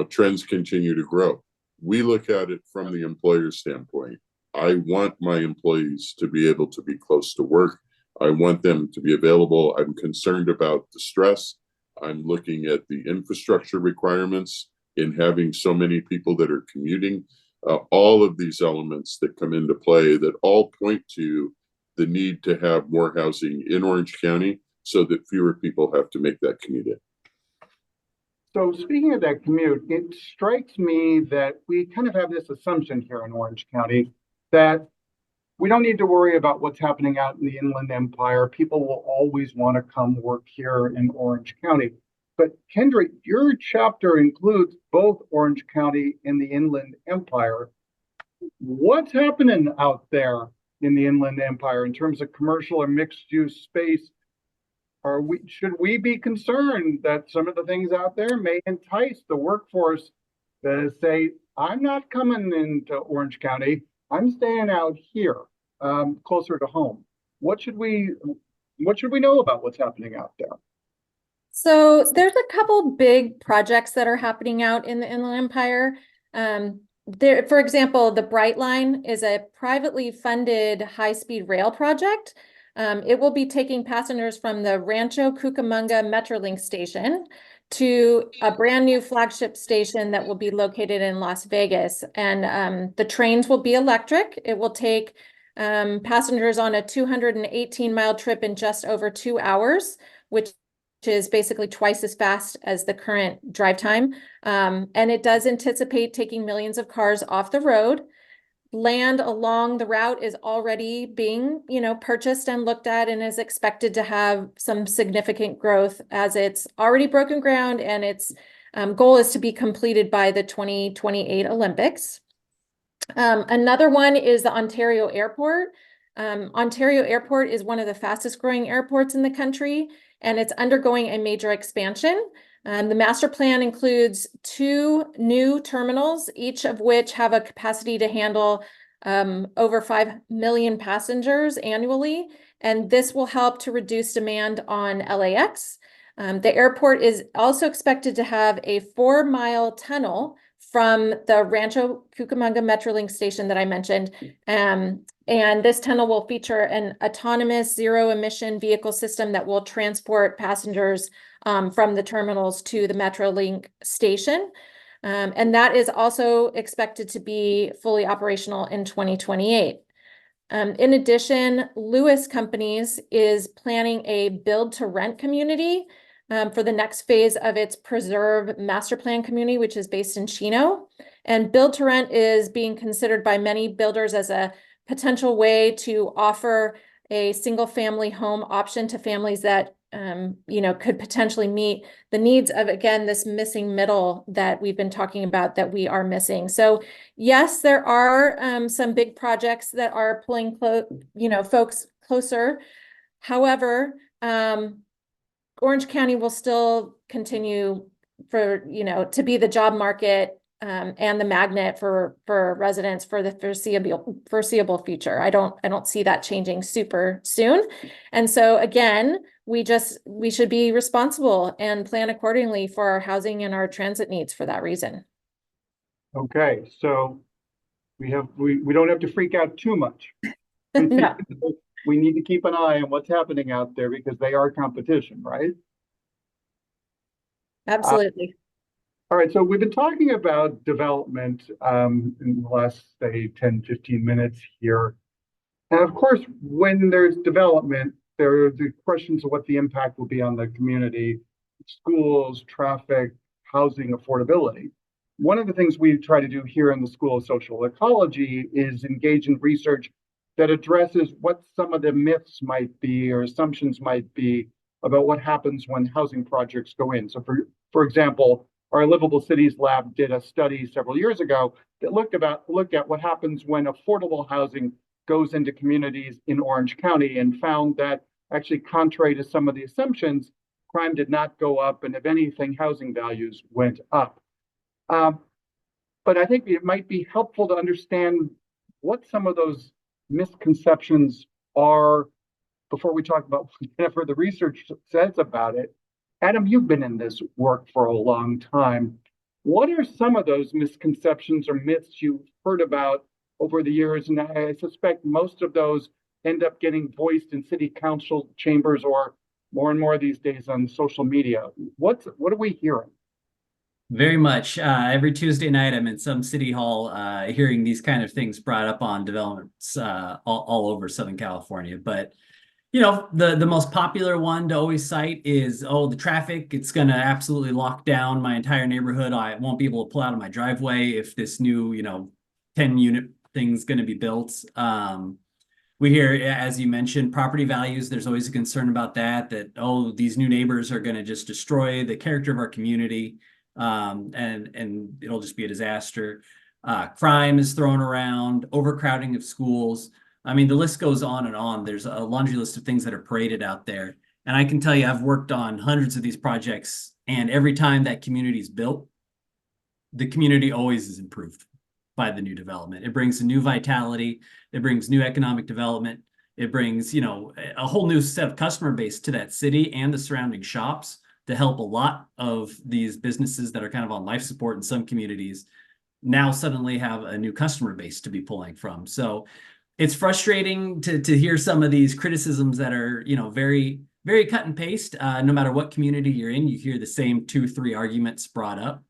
trends continue to grow. We look at it from the employer standpoint. I want my employees to be able to be close to work. I want them to be available. I'm concerned about the stress. I'm looking at the infrastructure requirements in having so many people that are commuting. All of these elements that come into play that all point to the need to have more housing in Orange County so that fewer people have to make that commute in. So speaking of that commute, it strikes me that we kind of have this assumption here in Orange County that we don't need to worry about what's happening out in the Inland Empire. People will always want to come work here in Orange County. But Kendra, your chapter includes both Orange County and the Inland Empire. What's happening out there in the Inland Empire in terms of commercial or mixed use space? Should we be concerned that some of the things out there may entice the workforce to say, I'm not coming into Orange County, I'm staying out here, closer to home? What should we know about what's happening out there? So there's a couple big projects that are happening out in the Inland Empire. For example, the Bright Line is a privately funded high-speed rail project. It will be taking passengers from the Rancho Cucamonga Metrolink station to a brand new flagship station that will be located in Las Vegas. And the trains will be electric. It will take passengers on a 218-mile trip in just over 2 hours, which is basically twice as fast as the current drive time. And it does anticipate taking millions of cars off the road. Land along the route is already being, purchased and looked at, and is expected to have some significant growth as it's already broken ground, and its goal is to be completed by the 2028 Olympics. Another one is the Ontario Airport. Ontario Airport is one of the fastest growing airports in the country, and it's undergoing a major expansion. The master plan includes 2 new terminals, each of which have a capacity to handle over 5 million passengers annually, and this will help to reduce demand on LAX. The airport is also expected to have a 4-mile tunnel from the Rancho Cucamonga Metrolink station that I mentioned. And this tunnel will feature an autonomous zero-emission vehicle system that will transport passengers from the terminals to the Metrolink station. And that is also expected to be fully operational in 2028. In addition, Lewis Companies is planning a build-to-rent community for the next phase of its Preserve Master Plan community, which is based in Chino. And build-to-rent is being considered by many builders as a potential way to offer a single-family home option to families that could potentially meet the needs of, again, this missing middle that we've been talking about that we are missing. So yes, there are some big projects that are pulling folks closer. However, Orange County will still continue to be the job market and the magnet for residents for the foreseeable future. I don't see that changing super soon. And so again, we should be responsible and plan accordingly for our housing and our transit needs for that reason. Okay, so we don't have to freak out too much. No, We need to keep an eye on what's happening out there because they are competition, right? absolutely. All right, so we've been talking about development in the last, say, 10, 15 minutes here. And of course, when there's development, there are the questions of what the impact will be on the community, schools, traffic, housing, affordability. One of the things we try to do here in the School of Social Ecology is engage in research that addresses what some of the myths might be or assumptions might be about what happens when housing projects go in. So for example, our Livable Cities Lab did a study several years ago that looked at what happens when affordable housing goes into communities in Orange County and found that actually, contrary to some of the assumptions, crime did not go up, and if anything, housing values went up. But I think it might be helpful to understand what some of those misconceptions are before we talk about whatever the research says about it. Adam, you've been in this work for a long time. What are some of those misconceptions or myths you've heard about over the years? And I suspect most of those end up getting voiced in city council chambers or more and more these days on social media. What are we hearing? Very much. Every Tuesday night, I'm in some city hall hearing these kind of things brought up on developments all over Southern California. But the most popular one to always cite is, oh, the traffic, it's going to absolutely lock down my entire neighborhood. I won't be able to pull out of my driveway if this new, 10-unit thing's going to be built. We hear, as you mentioned, property values. There's always a concern about that, oh, these new neighbors are going to just destroy the character of our community, and it'll just be a disaster. Crime is thrown around, overcrowding of schools. I mean, the list goes on and on. There's a laundry list of things that are paraded out there. And I can tell you, I've worked on hundreds of these projects, and every time that community is built, the community always is improved by the new development. It brings a new vitality. It brings new economic development. It brings, a whole new set of customer base to that city and the surrounding shops to help a lot of these businesses that are kind of on life support in some communities now suddenly have a new customer base to be pulling from. So it's frustrating to hear some of these criticisms that are, very, very cut and paste. No matter what community you're in, you hear the same 2-3 arguments brought up.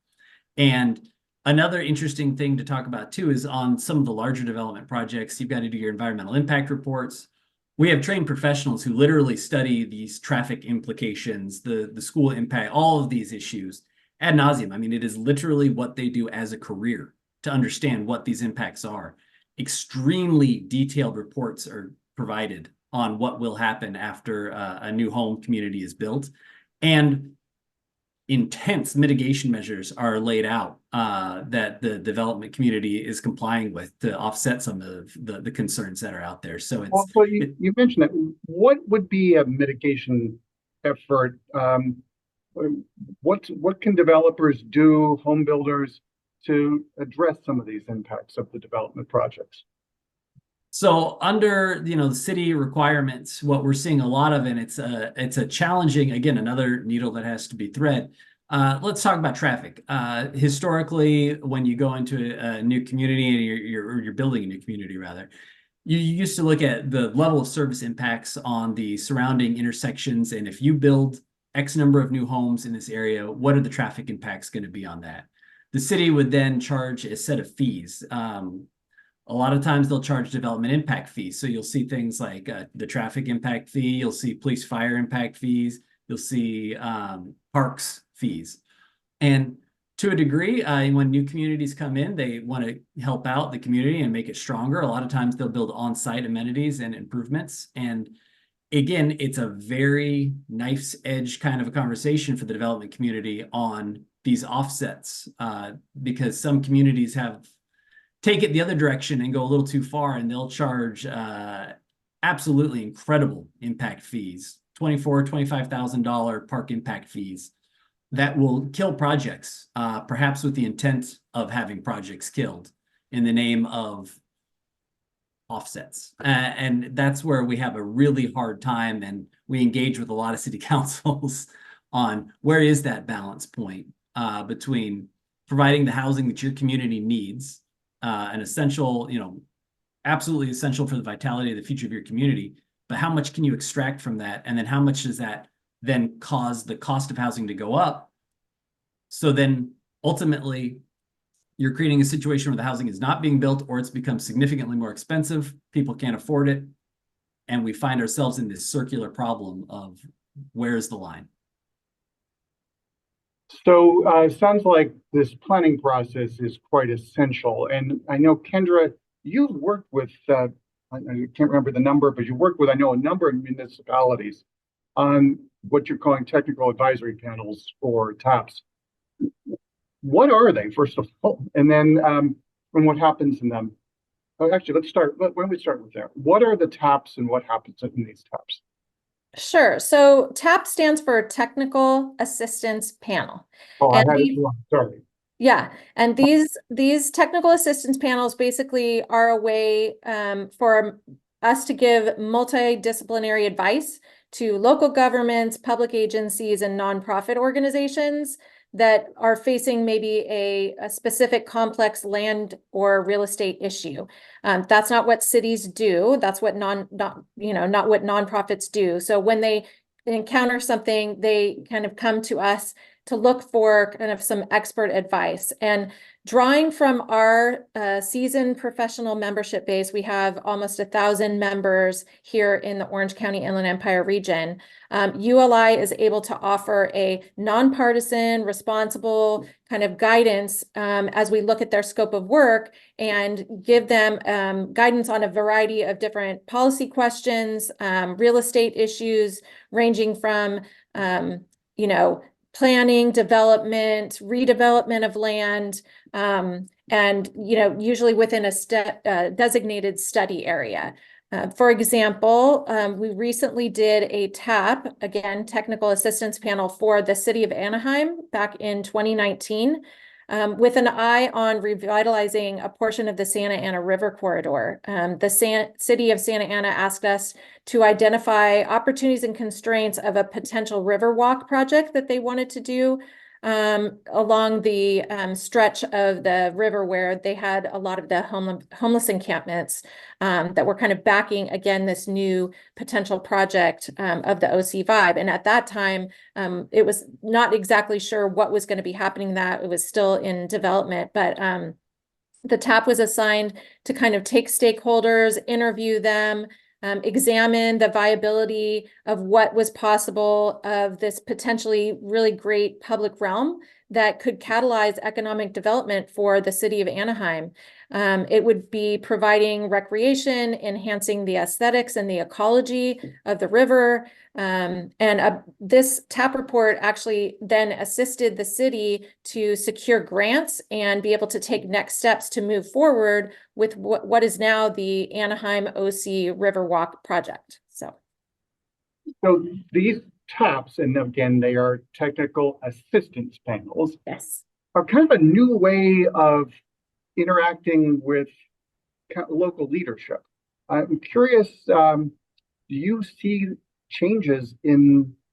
And another interesting thing to talk about too is on some of the larger development projects, you've got to do your environmental impact reports. We have trained professionals who literally study these traffic implications, the school impact, all of these issues ad nauseum. I mean, it is literally what they do as a career to understand what these impacts are. Extremely detailed reports are provided on what will happen after a new home community is built, and intense mitigation measures are laid out that the development community is complying with to offset some of the concerns that are out there. So it's also, you mentioned that. What would be a mitigation effort? What can developers do, home builders, to address some of these impacts of the development projects? So under the city requirements, what we're seeing a lot of, and it's a challenging, again, another needle that has to be thread. Let's talk about traffic. Historically, when you go into a new community and you're building a new community rather, you used to look at the level of service impacts on the surrounding intersections, and if you build X number of new homes in this area, what are the traffic impacts going to be on that? The city would then charge a set of fees. A lot of times they'll charge development impact fees. So you'll see things like the traffic impact fee, you'll see police fire impact fees, you'll see parks fees. And to a degree, when new communities come in, they want to help out the community and make it stronger. A lot of times they'll build on-site amenities and improvements. And again, it's a very knife's edge kind of a conversation for the development community on these offsets, because some communities take it the other direction and go a little too far, and they'll charge absolutely incredible impact fees, $24,000, $25,000 park impact fees that will kill projects, perhaps with the intent of having projects killed in the name of offsets. And that's where we have a really hard time, and we engage with a lot of city councils on where is that balance point between providing the housing that your community needs, an essential, absolutely essential for the vitality of the future of your community, but how much can you extract from that? And then how much does that then cause the cost of housing to go up? So then ultimately, you're creating a situation where the housing is not being built, or it's become significantly more expensive. People can't afford it. And we find ourselves in this circular problem of where's the line? So it sounds like this planning process is quite essential. And I know, Kendra, you've worked with, I can't remember the number, but you worked with, I know, a number of municipalities on what you're calling technical advisory panels for TAPs. What are they, first of all? And then, and what happens in them? Oh, actually, let's start. Why don't we start with there? What are the TAPs and what happens in these TAPs? Sure. So TAP stands for Technical Assistance Panel. Oh, I And had it wrong. Sorry. Yeah, and these technical assistance panels basically are a way for us to give multidisciplinary advice to local governments, public agencies, and nonprofit organizations that are facing maybe a specific complex land or real estate issue. That's not what cities do. That's what not what nonprofits do. So when they encounter something, they kind of come to us to look for kind of some expert advice. And drawing from our seasoned professional membership base, we have almost 1,000 members here in the Orange County Inland Empire region. ULI is able to offer a nonpartisan, responsible kind of guidance as we look at their scope of work and give them guidance on a variety of different policy questions, real estate issues, ranging from, planning, development, redevelopment of land, and usually within a designated study area. For example, we recently did a TAP, again, Technical Assistance Panel for the City of Anaheim back in 2019, with an eye on revitalizing a portion of the Santa Ana River corridor. The City of Santa Ana asked us to identify opportunities and constraints of a potential river walk project that they wanted to do along the stretch of the river where they had a lot of the homeless encampments that were kind of backing, again, this new potential project of the OC vibe. And at that time, it was not exactly sure what was going to be happening, that it was still in development, but the TAP was assigned to kind of take stakeholders, interview them, examine the viability of what was possible of this potentially really great public realm that could catalyze economic development for the city of Anaheim. It would be providing recreation, enhancing the aesthetics and the ecology of the river. This TAP report actually then assisted the city to secure grants and be able to take next steps to move forward with what is now the Anaheim OC Riverwalk project. So these TAPs, and again, they are technical assistance panels, yes, are kind of a new way of interacting with local leadership. I'm curious, do you see changes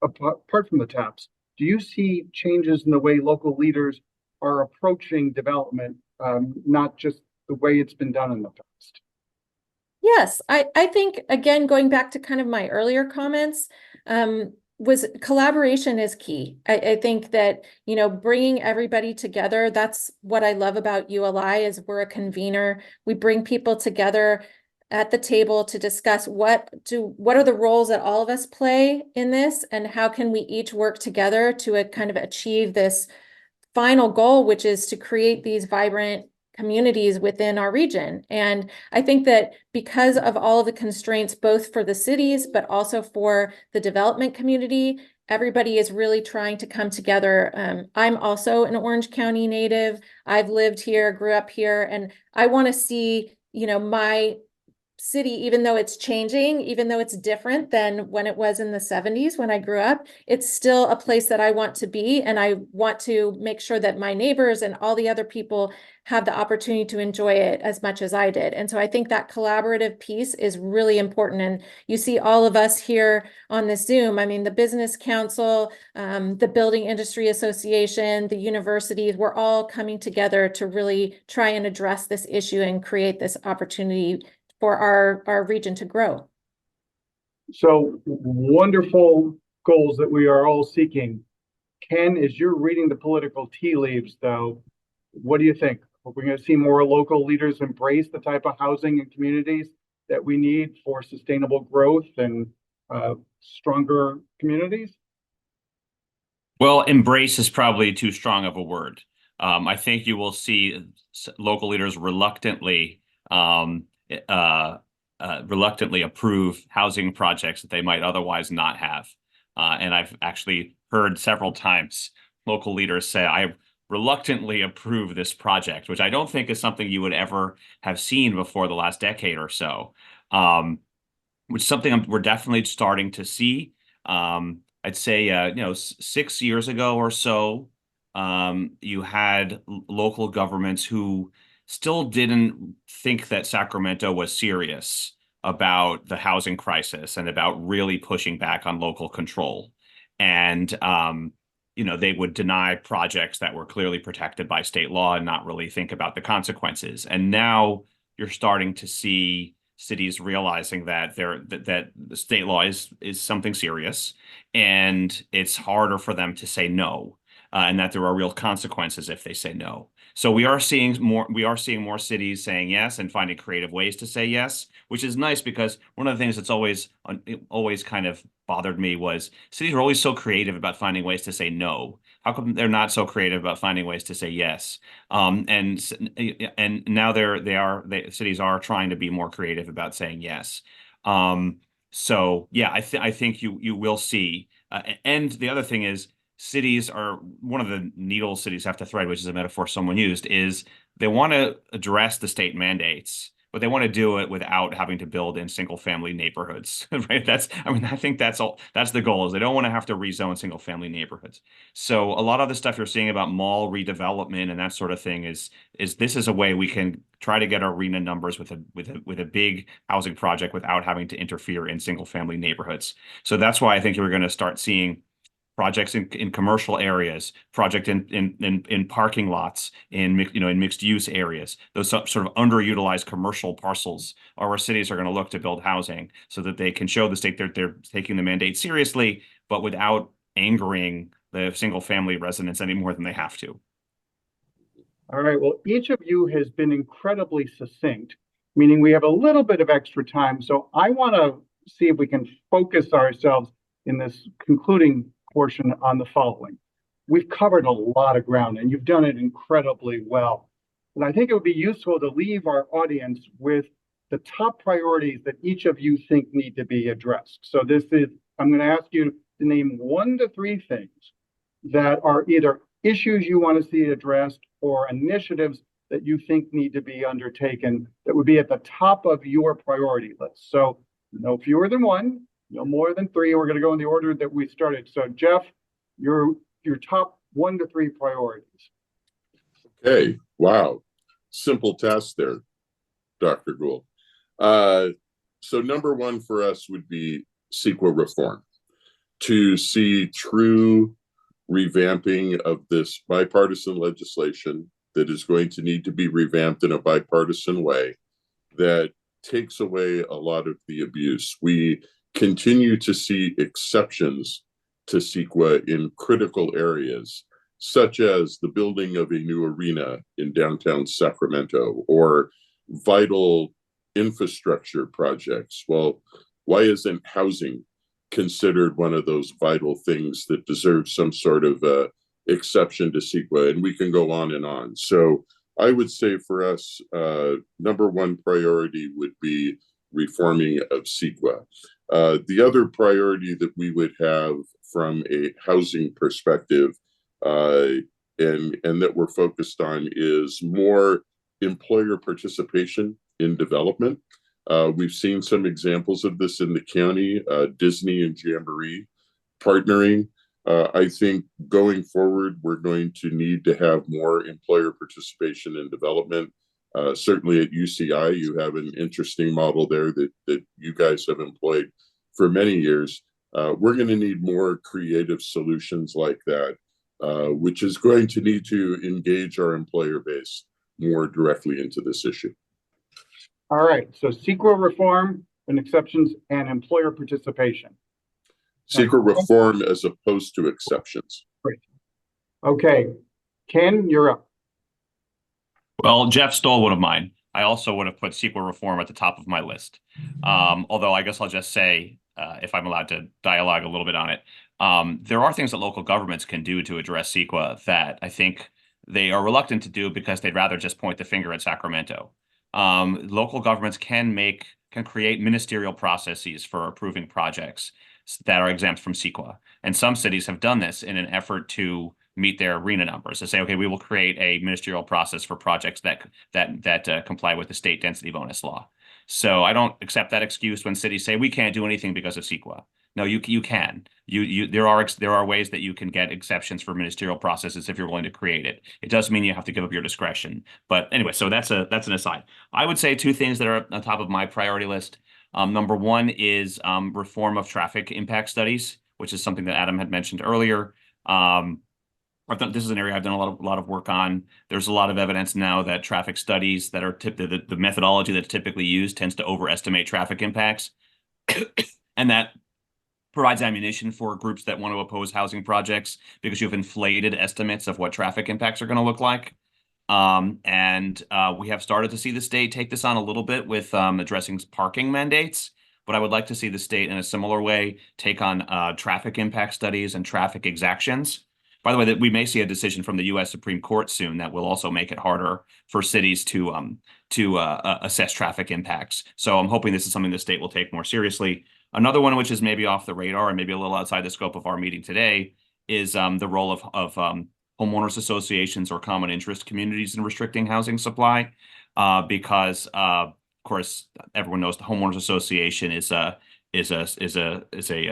apart from the TAPs, do you see changes in the way local leaders are approaching development, not just the way it's been done in the past? Yes, I think, again, going back to kind of my earlier comments, was collaboration is key. I think that, bringing everybody together, that's what I love about ULI is we're a convener. We bring people together at the table to discuss what are the roles that all of us play in this, and how can we each work together to kind of achieve this final goal, which is to create these vibrant communities within our region. And I think that because of all of the constraints, both for the cities, but also for the development community, everybody is really trying to come together. I'm also an Orange County native. I've lived here, grew up here, and I want to see, my city, even though it's changing, even though it's different than when it was in the 70s when I grew up, it's still a place that I want to be. And I want to make sure that my neighbors and all the other people have the opportunity to enjoy it as much as I did. And so I think that collaborative piece is really important. And you see all of us here on this Zoom. I mean, the Business Council, the Building Industry Association, the universities, we're all coming together to really try and address this issue and create this opportunity for our region to grow. So wonderful goals that we are all seeking. Ken, as you're reading the political tea leaves, though, what do you think? Are we going to see more local leaders embrace the type of housing and communities that we need for sustainable growth and stronger communities? Well, embrace is probably too strong of a word. I think you will see local leaders reluctantly approve housing projects that they might otherwise not have. And I've actually heard several times local leaders say, I reluctantly approve this project, which I don't think is something you would ever have seen before the last decade or so, which is something we're definitely starting to see. I'd say, 6 years ago or so, you had local governments who still didn't think that Sacramento was serious about the housing crisis and about really pushing back on local control. And, they would deny projects that were clearly protected by state law and not really think about the consequences. And now you're starting to see cities realizing that that the state law is something serious, and it's harder for them to say no, and that there are real consequences if they say no. So we are seeing more cities saying yes and finding creative ways to say yes, which is nice, because one of the things that's always kind of bothered me was cities are always so creative about finding ways to say no. How come they're not so creative about finding ways to say yes? And now cities are trying to be more creative about saying yes. So yeah, I think you will see. And the other thing is, cities are, one of the needles cities have to thread, which is a metaphor someone used, is they want to address the state mandates, but they want to do it without having to build in single family neighborhoods, right? I think that's the goal, is they don't want to have to rezone single family neighborhoods. So a lot of the stuff you're seeing about mall redevelopment and that sort of thing is this is a way we can try to get our RHNA numbers with a big housing project without having to interfere in single family neighborhoods. So that's why I think you're going to start seeing projects in commercial areas, project in parking lots, in mixed use areas. Those sort of underutilized commercial parcels are where cities are going to look to build housing, so that they can show the state that they're taking the mandate seriously, but without angering the single family residents any more than they have to. All right, well, each of you has been incredibly succinct, meaning we have a little bit of extra time. So I want to see if we can focus ourselves in this concluding portion on the following. We've covered a lot of ground, and you've done it incredibly well. And I think it would be useful to leave our audience with the top priorities that each of you think need to be addressed. So I'm going to ask you to name 1 to 3 things that are either issues you want to see addressed or initiatives that you think need to be undertaken that would be at the top of your priority list. So no fewer than 1, no more than 3. We're going to go in the order that we started. So Jeff, your top 1 to 3 priorities. Okay. Wow. Simple task there, Dr. Gould. So number 1 for us would be CEQA reform, to see true revamping of this bipartisan legislation that is going to need to be revamped in a bipartisan way that takes away a lot of the abuse. We continue to see exceptions to CEQA in critical areas, such as the building of a new arena in downtown Sacramento or vital infrastructure projects. Well, why isn't housing considered one of those vital things that deserves some sort of exception to CEQA? And we can go on and on. So I would say for us, number 1 priority would be reforming of CEQA. The other priority that we would have from a housing perspective and that we're focused on is more employer participation in development. We've seen some examples of this in the county, Disney and Jamboree partnering. I think going forward, we're going to need to have more employer participation in development. Certainly at UCI, you have an interesting model there that you guys have employed for many years. We're going to need more creative solutions like that, which is going to need to engage our employer base more directly into this issue. All right, so CEQA reform and exceptions and employer participation. CEQA reform as opposed to exceptions. Great. Okay, Ken, you're up. Well, Jeff stole one of mine. I also would have put CEQA reform at the top of my list. Although I guess I'll just say, if I'm allowed to dialogue a little bit on it, there are things that local governments can do to address CEQA that I think they are reluctant to do because they'd rather just point the finger at Sacramento. Local governments can create ministerial processes for approving projects that are exempt from CEQA. And some cities have done this in an effort to meet their RENA numbers. They say, okay, we will create a ministerial process for projects that comply with the state density bonus law. So I don't accept that excuse when cities say we can't do anything because of CEQA. No, you can. There are ways that you can get exceptions for ministerial processes if you're willing to create it. It does mean you have to give up your discretion. But anyway, so that's an aside. I would say two things that are on top of my priority list. Number one is reform of traffic impact studies, which is something that Adam had mentioned earlier. This is an area I've done a lot of work on. There's a lot of evidence now that traffic studies that are the methodology that's typically used tends to overestimate traffic impacts, and that provides ammunition for groups that want to oppose housing projects because you have inflated estimates of what traffic impacts are going to look like. We have started to see the state take this on a little bit with addressing parking mandates, but I would like to see the state in a similar way take on traffic impact studies and traffic exactions. By the way, that we may see a decision from the U.S. Supreme Court soon that will also make it harder for cities to assess traffic impacts. So I'm hoping this is something the state will take more seriously. Another one, which is maybe off the radar and maybe a little outside the scope of our meeting today, is the role of homeowners associations or common interest communities in restricting housing supply, because of course everyone knows the homeowners association is a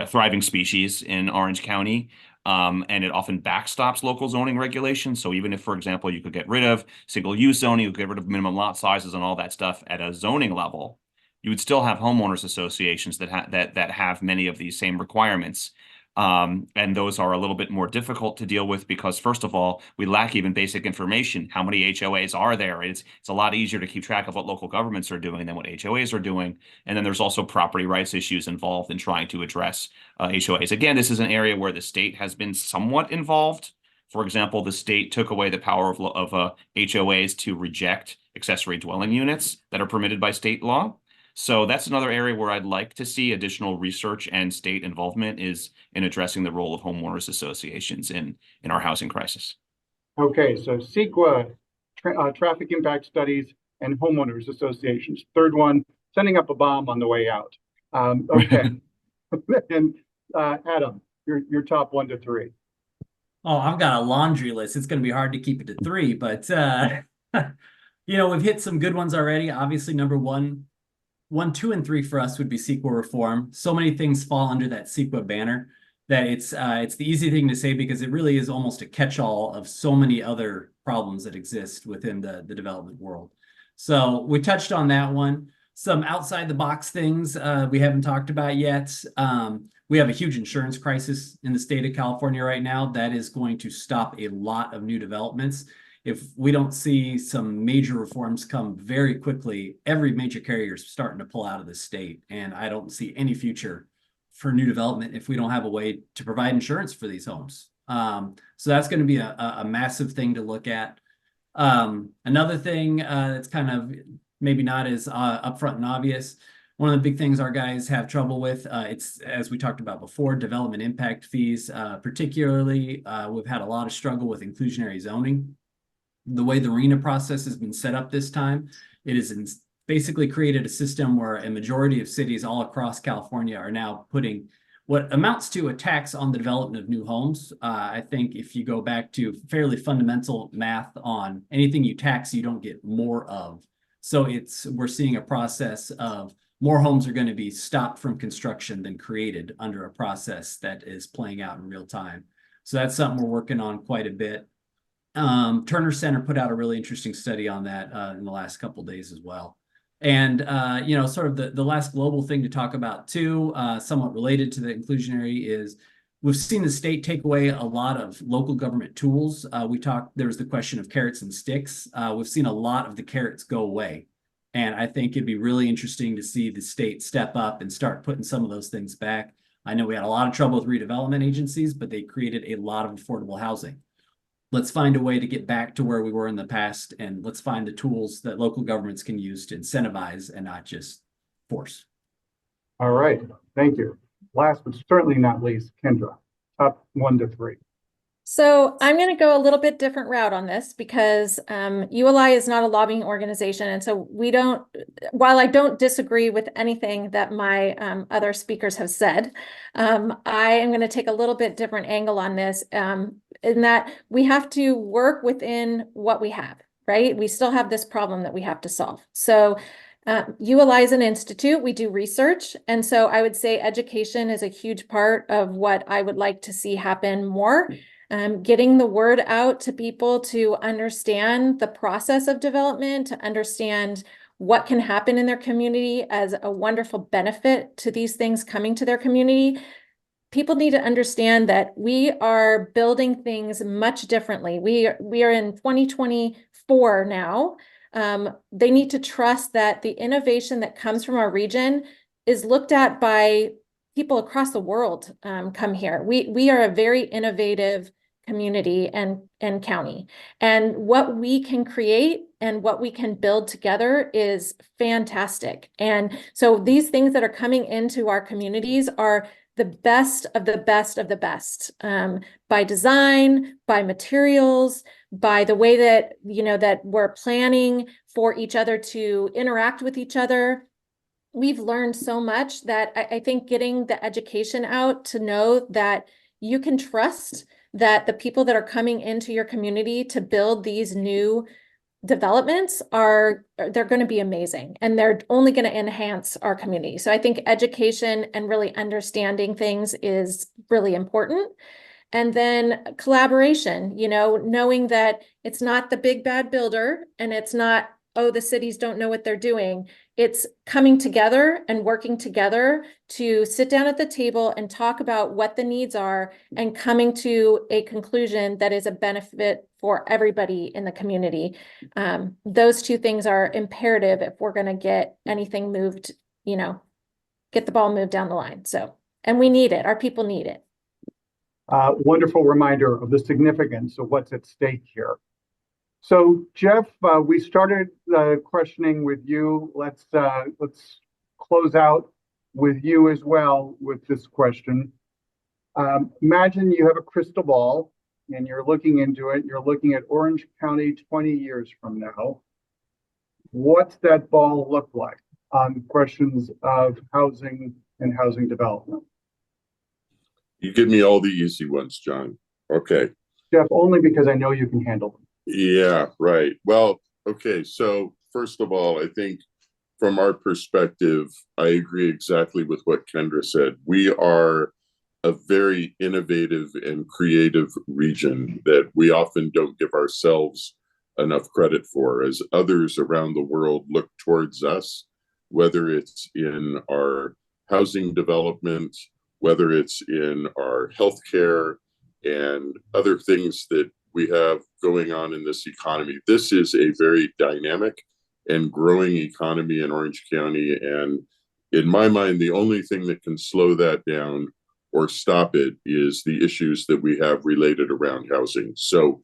thriving species in Orange County. And it often backstops local zoning regulations. So even if, for example, you could get rid of single-use zoning, you could get rid of minimum lot sizes and all that stuff at a zoning level, you would still have homeowners associations that have many of these same requirements. And those are a little bit more difficult to deal with because, first of all, we lack even basic information. How many HOAs are there? It's a lot easier to keep track of what local governments are doing than what HOAs are doing. And then there's also property rights issues involved in trying to address HOAs. Again, this is an area where the state has been somewhat involved. For example, the state took away the power of HOAs to reject accessory dwelling units that are permitted by state law. So that's another area where I'd like to see additional research and state involvement is in addressing the role of homeowners associations in our housing crisis. Okay, so CEQA, traffic impact studies, and homeowners associations. Third one, sending up a bomb on the way out. Okay, and Adam, your top 1 to 3. Oh, I've got a laundry list. It's going to be hard to keep it to 3, but we've hit some good ones already. Obviously, number 1, 2, and 3 for us would be CEQA reform. So many things fall under that CEQA banner that it's the easy thing to say because it really is almost a catch-all of so many other problems that exist within the development world. So we touched on that one. Some outside the box things we haven't talked about yet. We have a huge insurance crisis in the state of California right now that is going to stop a lot of new developments. If we don't see some major reforms come very quickly, every major carrier is starting to pull out of the state. And I don't see any future for new development if we don't have a way to provide insurance for these homes. So that's going to be a massive thing to look at. Another thing that's kind of maybe not as upfront and obvious, one of the big things our guys have trouble with, it's, as we talked about before, development impact fees. Particularly, we've had a lot of struggle with inclusionary zoning. The way the RENA process has been set up this time, it has basically created a system where a majority of cities all across California are now putting what amounts to a tax on the development of new homes. I think if you go back to fairly fundamental math on anything you tax, you don't get more of. So we're seeing a process of more homes are going to be stopped from construction than created under a process that is playing out in real time. So that's something we're working on quite a bit. Turner Center put out a really interesting study on that in the last couple of days as well. And, sort of the last global thing to talk about too, somewhat related to the inclusionary, is we've seen the state take away a lot of local government tools. There was the question of carrots and sticks. We've seen a lot of the carrots go away. And I think it'd be really interesting to see the state step up and start putting some of those things back. I know we had a lot of trouble with redevelopment agencies, but they created a lot of affordable housing. Let's find a way to get back to where we were in the past, and let's find the tools that local governments can use to incentivize and not just force. All right, thank you. Last but certainly not least, Kendra, top 1 to 3. So I'm going to go a little bit different route on this because ULI is not a lobbying organization. And so while I don't disagree with anything that my other speakers have said, I am going to take a little bit different angle on this in that we have to work within what we have, right? We still have this problem that we have to solve. So ULI is an institute, we do research. And so I would say education is a huge part of what I would like to see happen more. Getting the word out to people to understand the process of development, to understand what can happen in their community as a wonderful benefit to these things coming to their community. People need to understand that we are building things much differently. We are in 2024 now. They need to trust that the innovation that comes from our region is looked at by people across the world come here. We are a very innovative community and county. And what we can create and what we can build together is fantastic. And so these things that are coming into our communities are the best of the best of the best, by design, by materials, by the way that, that we're planning for each other to interact with each other. We've learned so much that I think getting the education out to know that you can trust that the people that are coming into your community to build these new developments they're going to be amazing, and they're only going to enhance our community. So I think education and really understanding things is really important. And then collaboration, knowing that it's not the big bad builder and it's not, oh, the cities don't know what they're doing. It's coming together and working together to sit down at the table and talk about what the needs are and coming to a conclusion that is a benefit for everybody in the community. Those two things are imperative if we're going to get anything moved, get the ball moved down the line. So, and we need it. Our people need it. Wonderful reminder of the significance of what's at stake here. So, Jeff, we started questioning with you. Let's close out with you as well with this question. Imagine you have a crystal ball and you're looking into it. You're looking at Orange County 20 years from now. What's that ball look like on questions of housing and housing development? You give me all the easy ones, John. Okay. Jeff, only because I know you can handle them. Yeah, right. Well, okay. So first of all, I think from our perspective, I agree exactly with what Kendra said. We are a very innovative and creative region that we often don't give ourselves enough credit for, as others around the world look towards us, whether it's in our housing development, whether it's in our healthcare and other things that we have going on in this economy. This is a very dynamic and growing economy in Orange County. And in my mind, the only thing that can slow that down or stop it is the issues that we have related around housing. So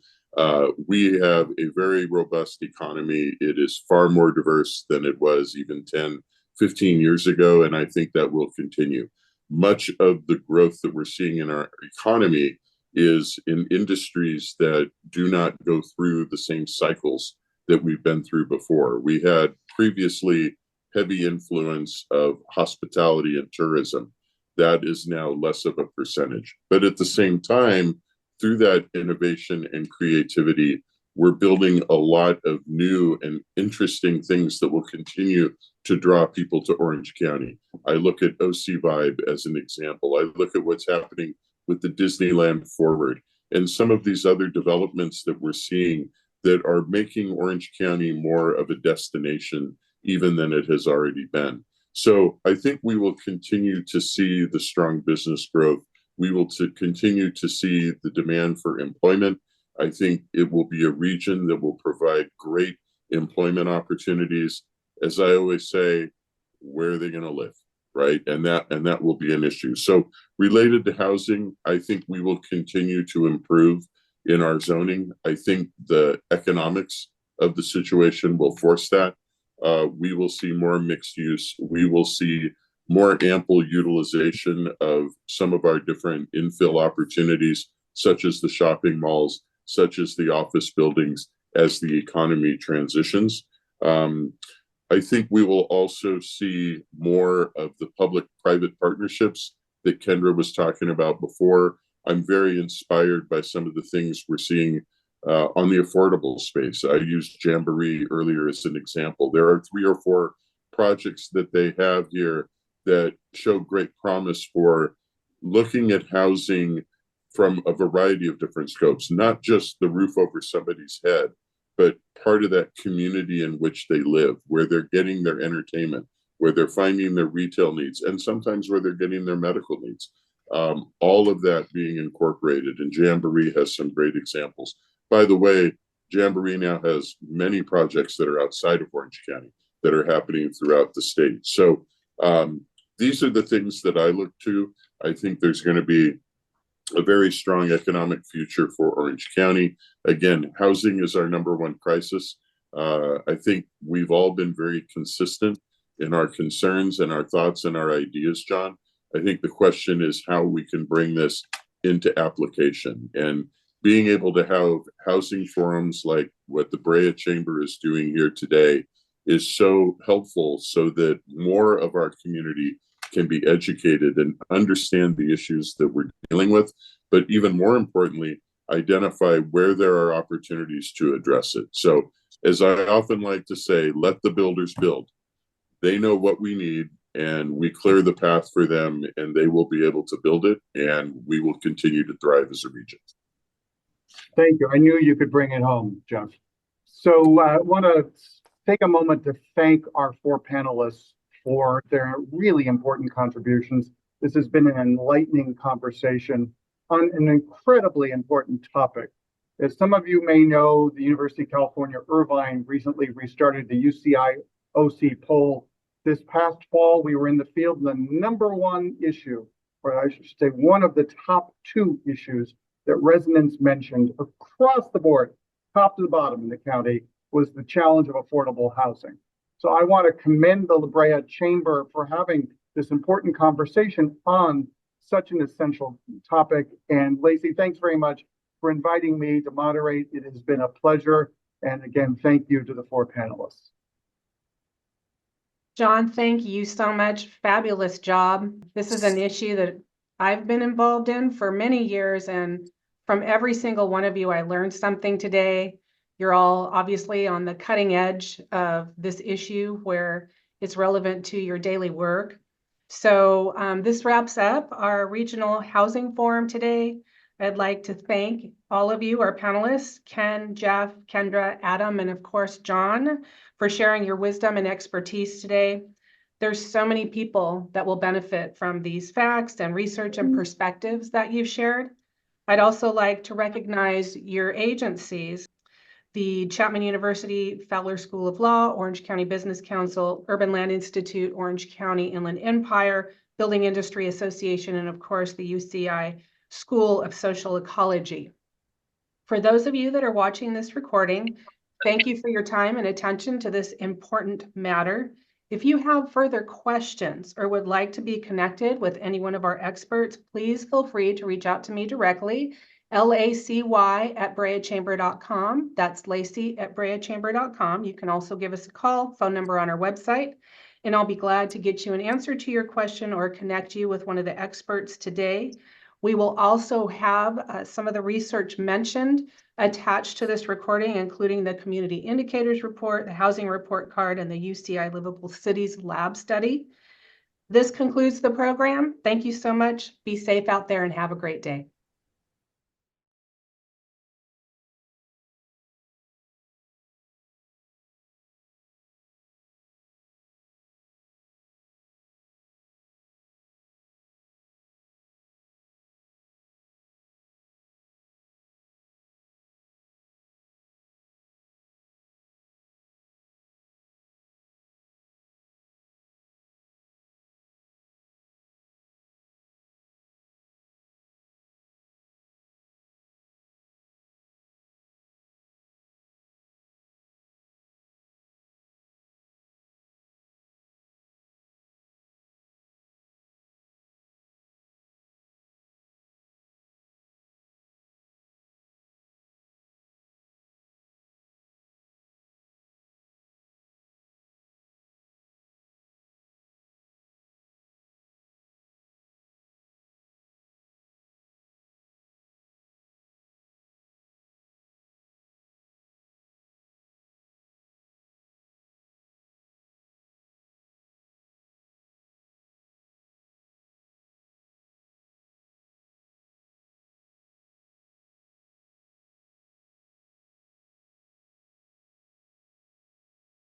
we have a very robust economy. It is far more diverse than it was even 10, 15 years ago. And I think that will continue. Much of the growth that we're seeing in our economy is in industries that do not go through the same cycles that we've been through before. We had previously heavy influence of hospitality and tourism. That is now less of a percentage. But at the same time, through that innovation and creativity, we're building a lot of new and interesting things that will continue to draw people to Orange County. I look at OC Vibe as an example. I look at what's happening with the Disneyland Forward and some of these other developments that we're seeing that are making Orange County more of a destination even than it has already been. So I think we will continue to see the strong business growth. We will continue to see the demand for employment. I think it will be a region that will provide great employment opportunities. As I always say, where are they going to live, right? And that will be an issue. So related to housing, I think we will continue to improve in our zoning. I think the economics of the situation will force that. We will see more mixed use. We will see more ample utilization of some of our different infill opportunities, such as the shopping malls, such as the office buildings, as the economy transitions. I think we will also see more of the public-private partnerships that Kendra was talking about before. I'm very inspired by some of the things we're seeing on the affordable space. I used Jamboree earlier as an example. There are 3 or 4 projects that they have here that show great promise for looking at housing from a variety of different scopes, not just the roof over somebody's head, but part of that community in which they live, where they're getting their entertainment, where they're finding their retail needs, and sometimes where they're getting their medical needs. All of that being incorporated, and Jamboree has some great examples. By the way, Jamboree now has many projects that are outside of Orange County that are happening throughout the state. So these are the things that I look to. I think there's going to be a very strong economic future for Orange County. Again, housing is our #1 crisis. I think we've all been very consistent in our concerns and our thoughts and our ideas, John. I think the question is how we can bring this into application, and being able to have housing forums like what the Brea Chamber is doing here today is so helpful, so that more of our community can be educated and understand the issues that we're dealing with, but even more importantly, identify where there are opportunities to address it. So as I often like to say, let the builders build. They know what we need, and we clear the path for them, and they will be able to build it, and we will continue to thrive as a region. Thank you. I knew you could bring it home, Jeff. So I want to take a moment to thank our 4 panelists for their really important contributions. This has been an enlightening conversation on an incredibly important topic. As some of you may know, the University of California, Irvine recently restarted the UCI OC poll. This past fall, we were in the field, and the #1 issue, or I should say one of the top 2 issues that residents mentioned across the board, top to the bottom in the county, was the challenge of affordable housing. So I want to commend the Brea Chamber for having this important conversation on such an essential topic. And Lacy, thanks very much for inviting me to moderate. It has been a pleasure. And again, thank you to the 4 panelists. John, thank you so much. Fabulous job. This is an issue that I've been involved in for many years, and from every single one of you, I learned something today. You're all obviously on the cutting edge of this issue where it's relevant to your daily work. So this wraps up our regional housing forum today. I'd like to thank all of you, our panelists, Ken, Jeff, Kendra, Adam, and of course, John, for sharing your wisdom and expertise today. There's so many people that will benefit from these facts and research and perspectives that you've shared. I'd also like to recognize your agencies: the Chapman University Fowler School of Law, Orange County Business Council, Urban Land Institute, Orange County Inland Empire, Building Industry Association, and of course the UCI School of Social Ecology. For those of you that are watching this recording, thank you for your time and attention to this important matter. If you have further questions or would like to be connected with any one of our experts, please feel free to reach out to me directly, lacy@breachamber.com. That's lacy@breachamber.com. You can also give us a call, phone number on our website, and I'll be glad to get you an answer to your question or connect you with one of the experts today. We will also have some of the research mentioned attached to this recording, including the Community Indicators Report, the Housing Report Card, and the UCI Livable Cities Lab Study. This concludes the program. Thank you so much. Be safe out there and have a great day.